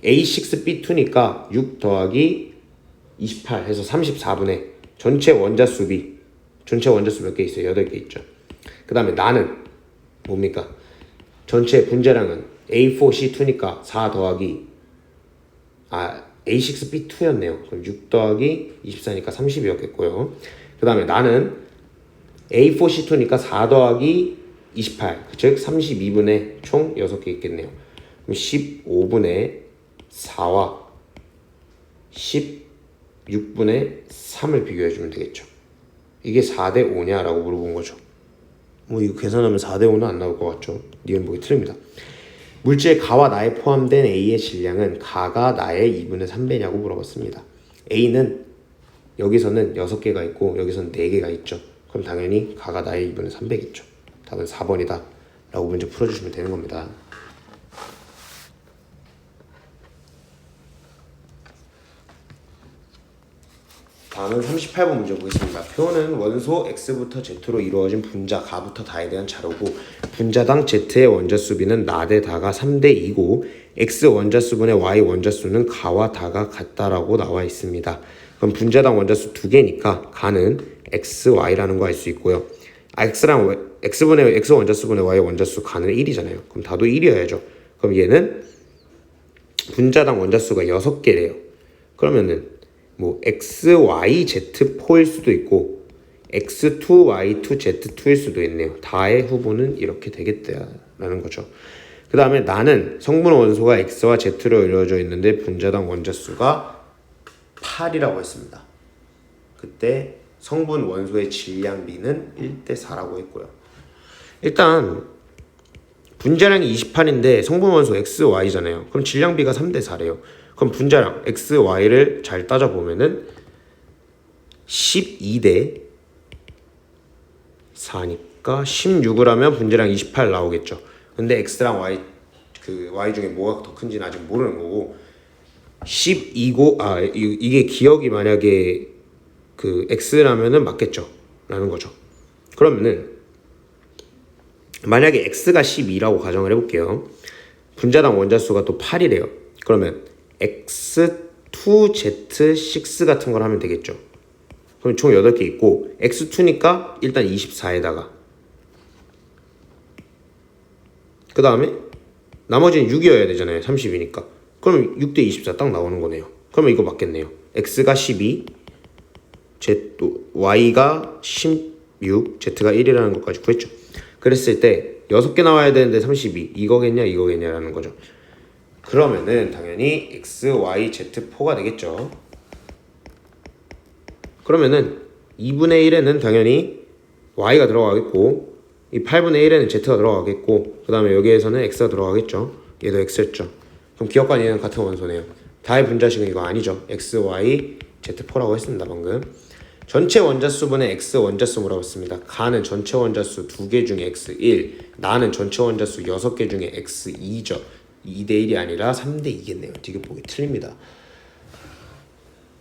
Speaker 1: A6B2니까 6 더하기 28 해서 34분의 전체 원자수 B 전체 원자수 몇 개 있어요? 8개 있죠. 그 다음에 나는 뭡니까? 전체 분자량은 A4C2니까 4 더하기 A6B2였네요. 그럼 6 더하기 24니까 30이었겠고요. 그 다음에 나는 A4C2니까 4 더하기 28, 즉 32분의 총 6개 있겠네요. 그럼 15분의 4와 16분의 3을 비교해주면 되겠죠. 이게 4대 5냐라고 물어본 거죠. 뭐 이거 계산하면 4대 5는 안 나올 것 같죠. 니은 보기 틀립니다. 물질 가와 나에 포함된 A의 질량은 가가 나의 2분의 3배냐고 물어봤습니다. A는 여기서는 6개가 있고 여기서는 4개가 있죠. 그럼 당연히 가가 나의 2분의 3배겠죠. 답은 4번이다 라고 문제 풀어주시면 되는 겁니다. 다음은 38번 문제 보겠습니다. 표는 원소 X부터 Z로 이루어진 분자 가부터 다에 대한 자료고 분자당 Z의 원자수 B는 나 대 다가 3대 2고 X 원자수분의 Y 원자수는 가와 다가 같다라고 나와 있습니다. 그럼 분자당 원자수 2개니까 가는 X, Y라는 거 알 수 있고요. X랑 X분의 X 원자수분의 Y 원자수 가는 1이잖아요. 그럼 다도 1이어야죠. 그럼 얘는 분자당 원자수가 6개래요. 그러면은 뭐 XYZ4일 수도 있고 X2Y2Z2일 수도 있네요. 다의 후보는 이렇게 되겠다라는 거죠. 그 다음에 나는 성분 원소가 X와 Z로 이루어져 있는데 분자당 원자수가 8이라고 했습니다. 그때 성분 원소의 질량비는 1대 4라고 했고요. 일단 분자량이 28인데 성분 원소 X, Y잖아요. 그럼 질량비가 3대 4래요. 그럼 분자량 X, Y를 잘 따져보면은 12대 4니까 16을 하면 분자량 28 나오겠죠. 근데 X랑 Y Y 중에 뭐가 더 큰지는 아직 모르는 거고 12고 이게 기억이 만약에 X라면은 맞겠죠 라는 거죠. 그러면은 만약에 x가 12라고 가정을 해볼게요. 분자당 원자수가 또 8이래요. 그러면 x2z6 같은 걸 하면 되겠죠. 그럼 총 8개 있고 x2니까 일단 24에다가 그 다음에 나머지는 6이어야 되잖아요. 30이니까. 그럼 6대 24 딱 나오는 거네요. 그러면 이거 맞겠네요. x가 12, y가 16, z가 1이라는 것까지 구했죠. 그랬을 때 6개 나와야 되는데 32 이거겠냐 이거겠냐라는 거죠. 그러면은 당연히 x, y, z4가 되겠죠. 그러면은 2분의 1에는 당연히 y가 들어가겠고 이 8분의 1에는 z가 들어가겠고 그 다음에 여기에서는 x가 들어가겠죠. 얘도 x였죠. 그럼 기억과 얘는 같은 원소네요. 다의 분자식은 이거 아니죠. x, y, z4라고 했습니다. 방금 전체 원자수분의 x 원자수 물어봤습니다. 가는 전체 원자수 2개 중에 x1, 나는 전체 원자수 6개 중에 x2죠. 2대 1이 아니라 3대 2겠네요. 되게 보기 틀립니다.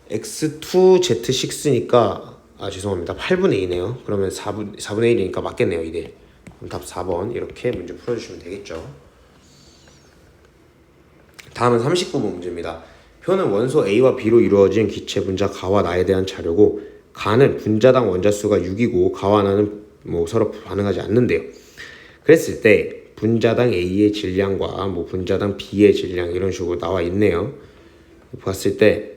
Speaker 1: x2z6니까 죄송합니다. 8분의 2네요. 그러면 4분의 1이니까 맞겠네요. 2대 1. 그럼 답 4번 이렇게 문제 풀어주시면 되겠죠. 다음은 39번 문제입니다. 표는 원소 A와 B로 이루어진 기체 분자 가와 나에 대한 자료고 가는 분자당 원자수가 6이고 가와 나는 서로 반응하지 않는데요. 그랬을 때 분자당 A의 질량과 분자당 B의 질량 이런 식으로 나와 있네요. 봤을 때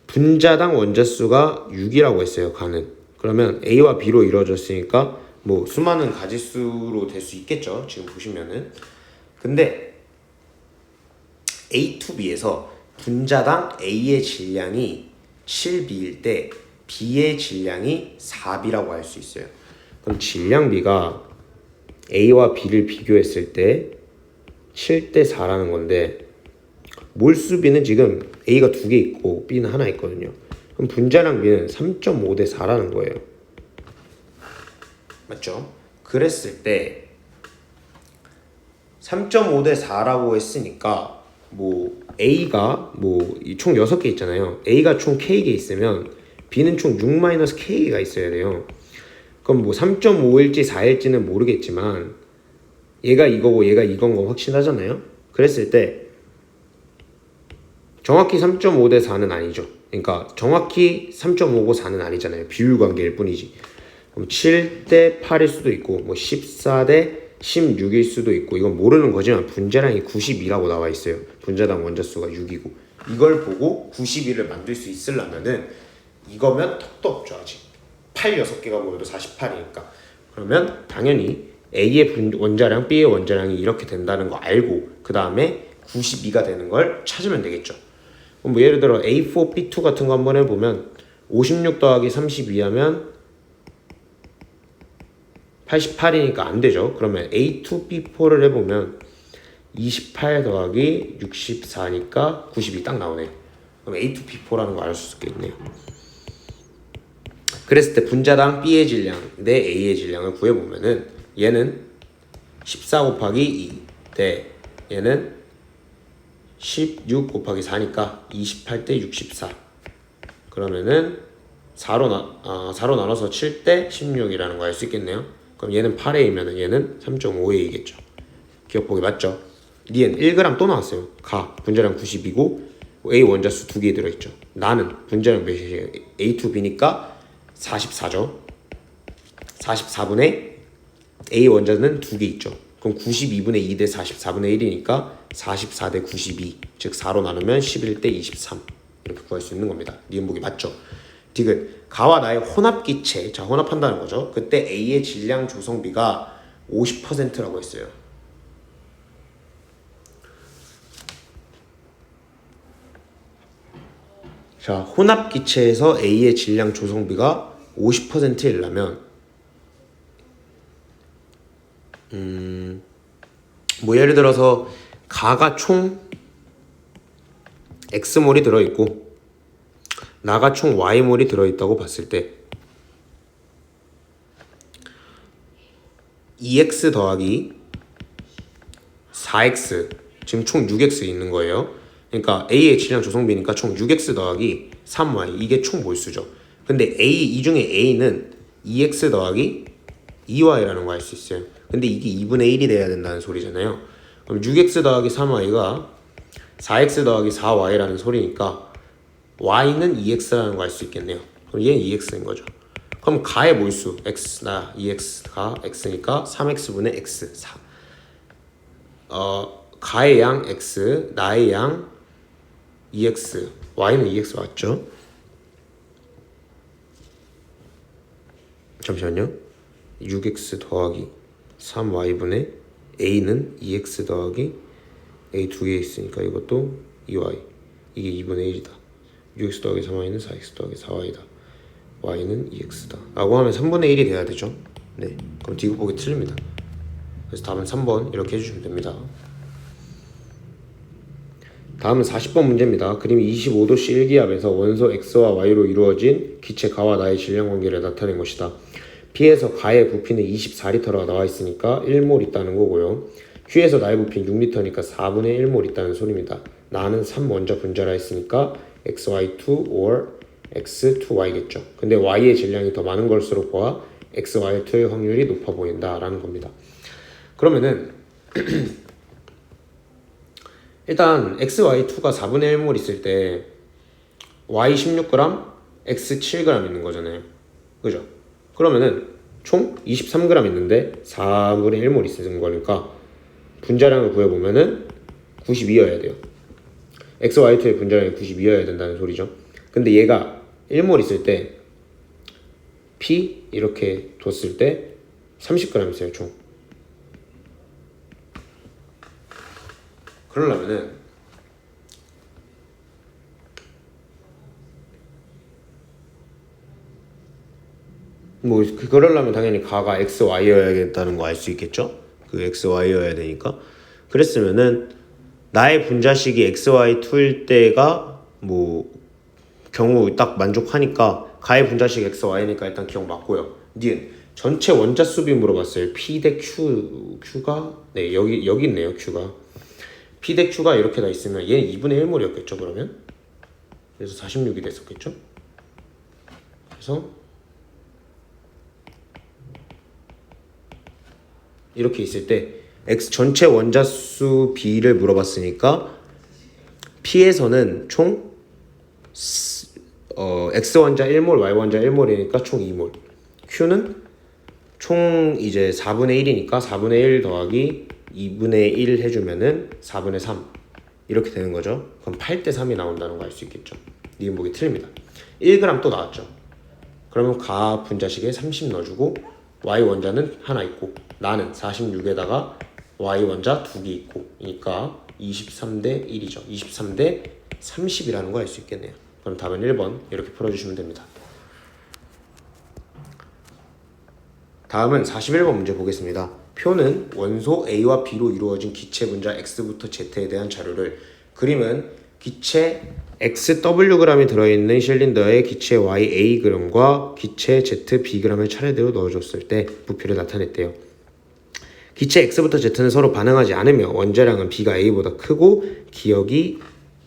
Speaker 1: 분자당 원자수가 6이라고 했어요. 가는. 그러면 A와 B로 이루어졌으니까 수많은 가지수로 될 수 있겠죠. 지금 보시면은. 근데 A to B에서 분자당 A의 질량이 7B일 때 B의 질량이 4B라고 할 수 있어요. 그럼 질량비가 A와 B를 비교했을 때 7대 4라는 건데 몰수비는 지금 A가 2개 있고 B는 하나 있거든요. 그럼 분자량 B는 3.5대 4라는 거예요. 맞죠? 그랬을 때 3.5대 4라고 했으니까 A가 총 6개 있잖아요. A가 총 K개 있으면 B는 총 6-K가 있어야 돼요. 그럼 3.5일지 4일지는 모르겠지만 얘가 이거고 얘가 이건 거 확신하잖아요. 그랬을 때 정확히 3.5대 4는 아니죠. 그러니까 정확히 3.5고 4는 아니잖아요. 비율 관계일 뿐이지. 그럼 7대 8일 수도 있고 14대 16일 수도 있고 이건 모르는 거지만 분자량이 92라고 나와 있어요. 분자당 원자수가 6이고 이걸 보고 92를 만들 수 있으려면은 이거면 턱도 없죠. 아직 8 6개가 모여도 48이니까 그러면 당연히 A의 원자량, B의 원자량이 이렇게 된다는 거 알고 그 다음에 92가 되는 걸 찾으면 되겠죠. 그럼 예를 들어 A4, B2 같은 거 한번 해보면 56 더하기 32 하면 88이니까 안 되죠. 그러면 A2, B4를 해보면 28 더하기 64니까 92 딱 나오네. 그럼 A2, B4라는 거 알 수 있겠네요. 그랬을 때 분자당 B의 질량 대 A의 질량을 구해보면은 얘는 14 곱하기 2 대 얘는 16 곱하기 4니까 28 대 64 그러면은 4로 나눠서 7 대 16이라는 거 알 수 있겠네요. 그럼 얘는 8A면은 얘는 3.5A겠죠. 기억보기 맞죠? 니은 1g 또 나왔어요. 가 분자량 90이고 A 원자수 2개 들어있죠. 나는 분자량 몇이에요? A2B니까 44죠. 44분의 A 원자는 2개 있죠. 그럼 92분의 2 대 44분의 1이니까 44 대 92 즉 4로 나누면 11 대 23 이렇게 구할 수 있는 겁니다. 니은 보기 맞죠? 디귿 가와 나의 혼합기체 자 혼합한다는 거죠. 그때 A의 질량 조성비가 50%라고 했어요. 자 혼합기체에서 A의 질량 조성비가 50%이려면 예를 들어서 가가 총 X몰이 들어있고 나가 총 Y몰이 들어있다고 봤을 때 2X 더하기 4X 지금 총 6X 있는 거예요. 그러니까 A의 질량 조성비니까 총 6X 더하기 3Y 이게 총 몰수죠. 근데 이 중에 A는 2X 더하기 2Y라는 거 알 수 있어요. 근데 이게 2분의 1이 돼야 된다는 소리잖아요. 그럼 6x 더하기 3y가 4x 더하기 4y라는 소리니까 y는 2x라는 거 알 수 있겠네요. 그럼 얘는 2x인 거죠. 그럼 가의 몰수 x, 나 2x가 x니까 3x분의 x 4. 가의 양 x, 나의 양 2x, y는 2x 맞죠? 잠시만요. 6x 더하기 3y분의 a는 2x 더하기 a 두 개 있으니까 이것도 2y. 이게 2분의 1이다. 6x 더하기 3y는 4x 더하기 4y다. y는 2x다. 라고 하면 3분의 1이 돼야 되죠. 네, 그럼 뒤 곱하기 틀립니다. 그래서 답은 3번 이렇게 해주시면 됩니다. 다음은 40번 문제입니다. 그림 25도씨 일기압에서 원소 x와 y로 이루어진 기체 가와 나의 질량 관계를 나타낸 것이다. P에서 가의 부피는 24리터가 나와 있으니까 1몰 있다는 거고요. Q에서 나의 부피는 6리터니까 4분의 1몰 있다는 소리입니다. 나는 3원자 분자라 했으니까 xy2 or x2y겠죠. 근데 y의 질량이 더 많은 걸수록 보아 xy2의 확률이 높아 보인다라는 겁니다. 그러면은 일단 xy2가 4분의 1몰 있을 때 y 16g, x 7g 있는 거잖아요. 그죠? 그러면은 총 23g 있는데 4분의 1몰 있는 거니까 분자량을 구해보면은 92여야 돼요. xy2의 분자량이 92여야 된다는 소리죠. 근데 얘가 1몰 있을 때 p 이렇게 뒀을 때 30g 있어요, 총. 그러려면은 그러려면 당연히 가가 xy여야겠다는 거 알 수 있겠죠? 그 xy여야 되니까. 그랬으면은 나의 분자식이 xy2일 때가 경우 딱 만족하니까 가의 분자식 xy니까 일단 기억 맞고요. 니은 전체 원자 수비 물어봤어요. p 대 q가 네 여기 있네요. q가 p 대 q가 이렇게 다 있으면 얘는 2분의 1몰이었겠죠. 그러면 그래서 46이 됐었겠죠. 그래서 이렇게 있을 때 x 전체 원자수 비를 물어봤으니까 p에서는 총 x 원자 1몰, y 원자 1몰이니까 총 2몰. q는 총 이제 4분의 1이니까 4분의 1 더하기 2분의 1 해주면은 4분의 3 이렇게 되는 거죠. 그럼 8대 3이 나온다는 거 알 수 있겠죠. 니은 보기 틀립니다. 1g 또 나왔죠. 그러면 가 분자식에 30 넣어주고 y 원자는 하나 있고 나는 46에다가 y 원자 2개 있고 그러니까 23대 1이죠. 23대 30이라는 거 알 수 있겠네요. 그럼 답은 1번 이렇게 풀어주시면 됩니다. 다음은 41번 문제 보겠습니다. 표는 원소 A와 B로 이루어진 기체 분자 X부터 Z에 대한 자료를 그림은 기체 XWg이 들어있는 실린더에 기체 YAg과 기체 ZBg을 차례대로 넣어줬을 때 부피를 나타냈대요. 기체 X부터 Z는 서로 반응하지 않으며 원자량은 B가 A보다 크고 기역이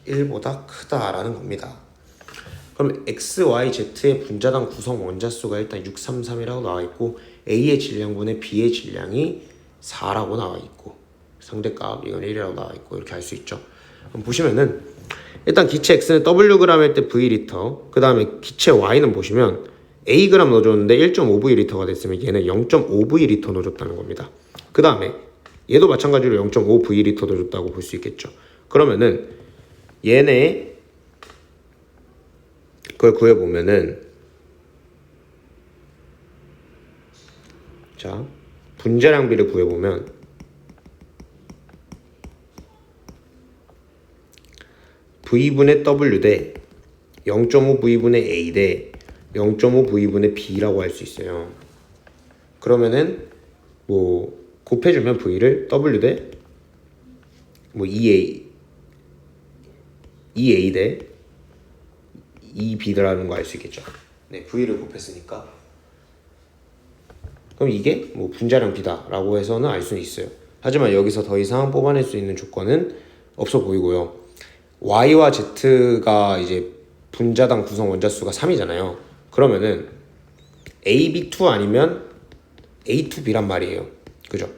Speaker 1: 1보다 크다라는 겁니다. 그럼 X, Y, Z의 분자당 구성 원자수가 일단 633이라고 나와있고 A의 질량분의 B의 질량이 4라고 나와있고 상대값 이건 1이라고 나와있고 이렇게 할 수 있죠. 그럼 보시면은 일단 기체 X는 Wg일 때 V리터 그 다음에 기체 Y는 보시면 Ag 넣어줬는데 1.5V리터가 됐으면 얘는 0.5V리터 넣어줬다는 겁니다. 그 다음에 얘도 마찬가지로 0.5V리터 넣어줬다고 볼 수 있겠죠. 그러면은 얘네 그걸 구해보면은 자 분자량비를 구해보면 V분의 W 대 0.5V분의 A 대 0.5V분의 B라고 할 수 있어요. 그러면은 곱해주면 V를 W 대 EA 대 EB라는 거 알 수 있겠죠. 네, V를 곱했으니까. 그럼 이게 분자량 B다라고 해서는 알 수는 있어요. 하지만 여기서 더 이상 뽑아낼 수 있는 조건은 없어 보이고요. Y와 Z가 이제 분자당 구성 원자수가 3이잖아요. 그러면은 AB2 아니면 A2B란 말이에요. 그죠?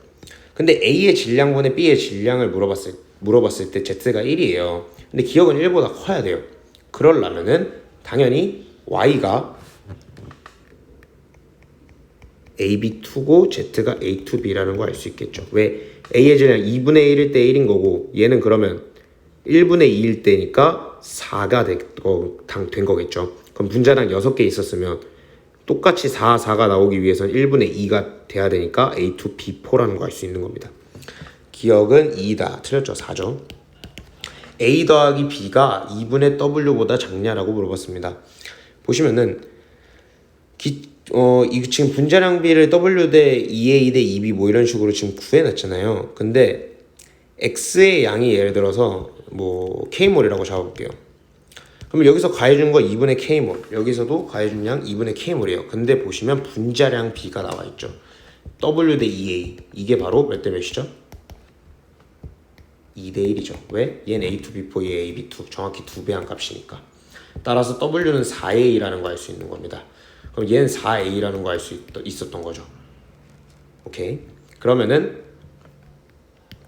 Speaker 1: 근데 A의 질량분의 B의 질량을 물어봤을 때 Z가 1이에요. 근데 기억은 1보다 커야 돼요. 그러려면은 당연히 Y가 AB2고 Z가 A2B라는 거 알 수 있겠죠. 왜? A의 질량 2분의 1일 때 1인 거고 얘는 그러면 1분의 2일 때니까 4가 된 거겠죠. 그럼 분자량 6개 있었으면 똑같이 4가 나오기 위해서는 1분의 2가 돼야 되니까 A2B4라는 거 알 수 있는 겁니다. 기억은 2다. 틀렸죠? 4죠. A 더하기 B가 2분의 W보다 작냐라고 물어봤습니다. 보시면은 이 지금 분자량비를 W 대 2A 대 2B 뭐 이런 식으로 지금 구해놨잖아요. 근데 X의 양이 예를 들어서 뭐 K몰이라고 잡아볼게요. 그럼 여기서 가해준 거 2분의 K몰, 여기서도 가해준 양 2분의 K몰이에요. 근데 보시면 분자량 B가 나와 있죠. W 대 2A, 이게 바로 몇 대 몇이죠? 2대 1이죠. 왜? 얘는 A2B4, 얘 AB2, 정확히 2배 한 값이니까. 따라서 W는 4A라는 거 알 수 있는 겁니다. 그럼 얘는 4A라는 거 알 수 있었던 거죠. 오케이. 그러면은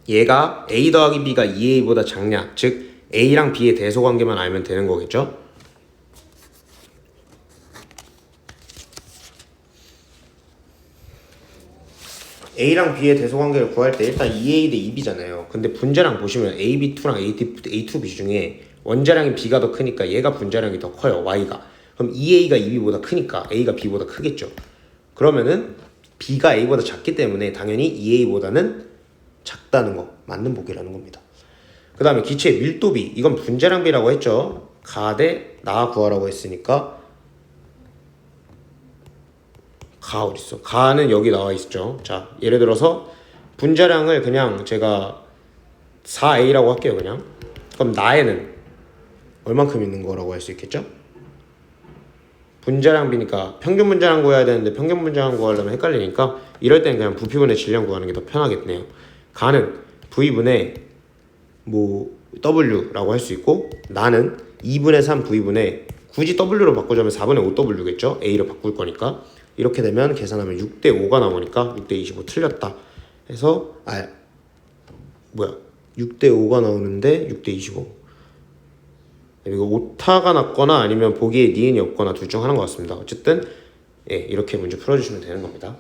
Speaker 1: 얘가 A 더하기 B가 2A보다 작냐, 즉 A랑 B의 대소관계만 알면 되는 거겠죠. A랑 B의 대소관계를 구할 때 일단 2A 대 2B잖아요. 근데 분자량 보시면 AB2랑 A2B 중에 원자량이 B가 더 크니까 얘가 분자량이 더 커요. Y가. 그럼 2A가 2B보다 크니까 A가 B보다 크겠죠. 그러면은 B가 A보다 작기 때문에 당연히 2A보다는 작다는 거, 맞는 보기라는 겁니다. 그 다음에 기체의 밀도비, 이건 분자량비라고 했죠. 가 대 나 구하라고 했으니까 가 어딨어? 가는 여기 나와 있죠. 자, 예를 들어서 분자량을 그냥 제가 4A라고 할게요. 그냥. 그럼 나에는 얼만큼 있는 거라고 할 수 있겠죠? 분자량비니까 평균 분자량 구해야 되는데 평균 분자량 구하려면 헷갈리니까 이럴 때는 그냥 부피분의 질량 구하는 게 더 편하겠네요. 가는 V분의 뭐 W라고 할 수 있고, 나는 2분의 3 V분의, 굳이 W로 바꾸자면 4분의 5W겠죠? A로 바꿀 거니까. 이렇게 되면 계산하면 6대 5가 나오니까 6대 25 틀렸다 해서 6대 5가 나오는데 6대 25, 이거 오타가 났거나 아니면 보기에 니은이 없거나 둘 중 하나인 것 같습니다. 어쨌든 이렇게 문제 풀어주시면 되는 겁니다.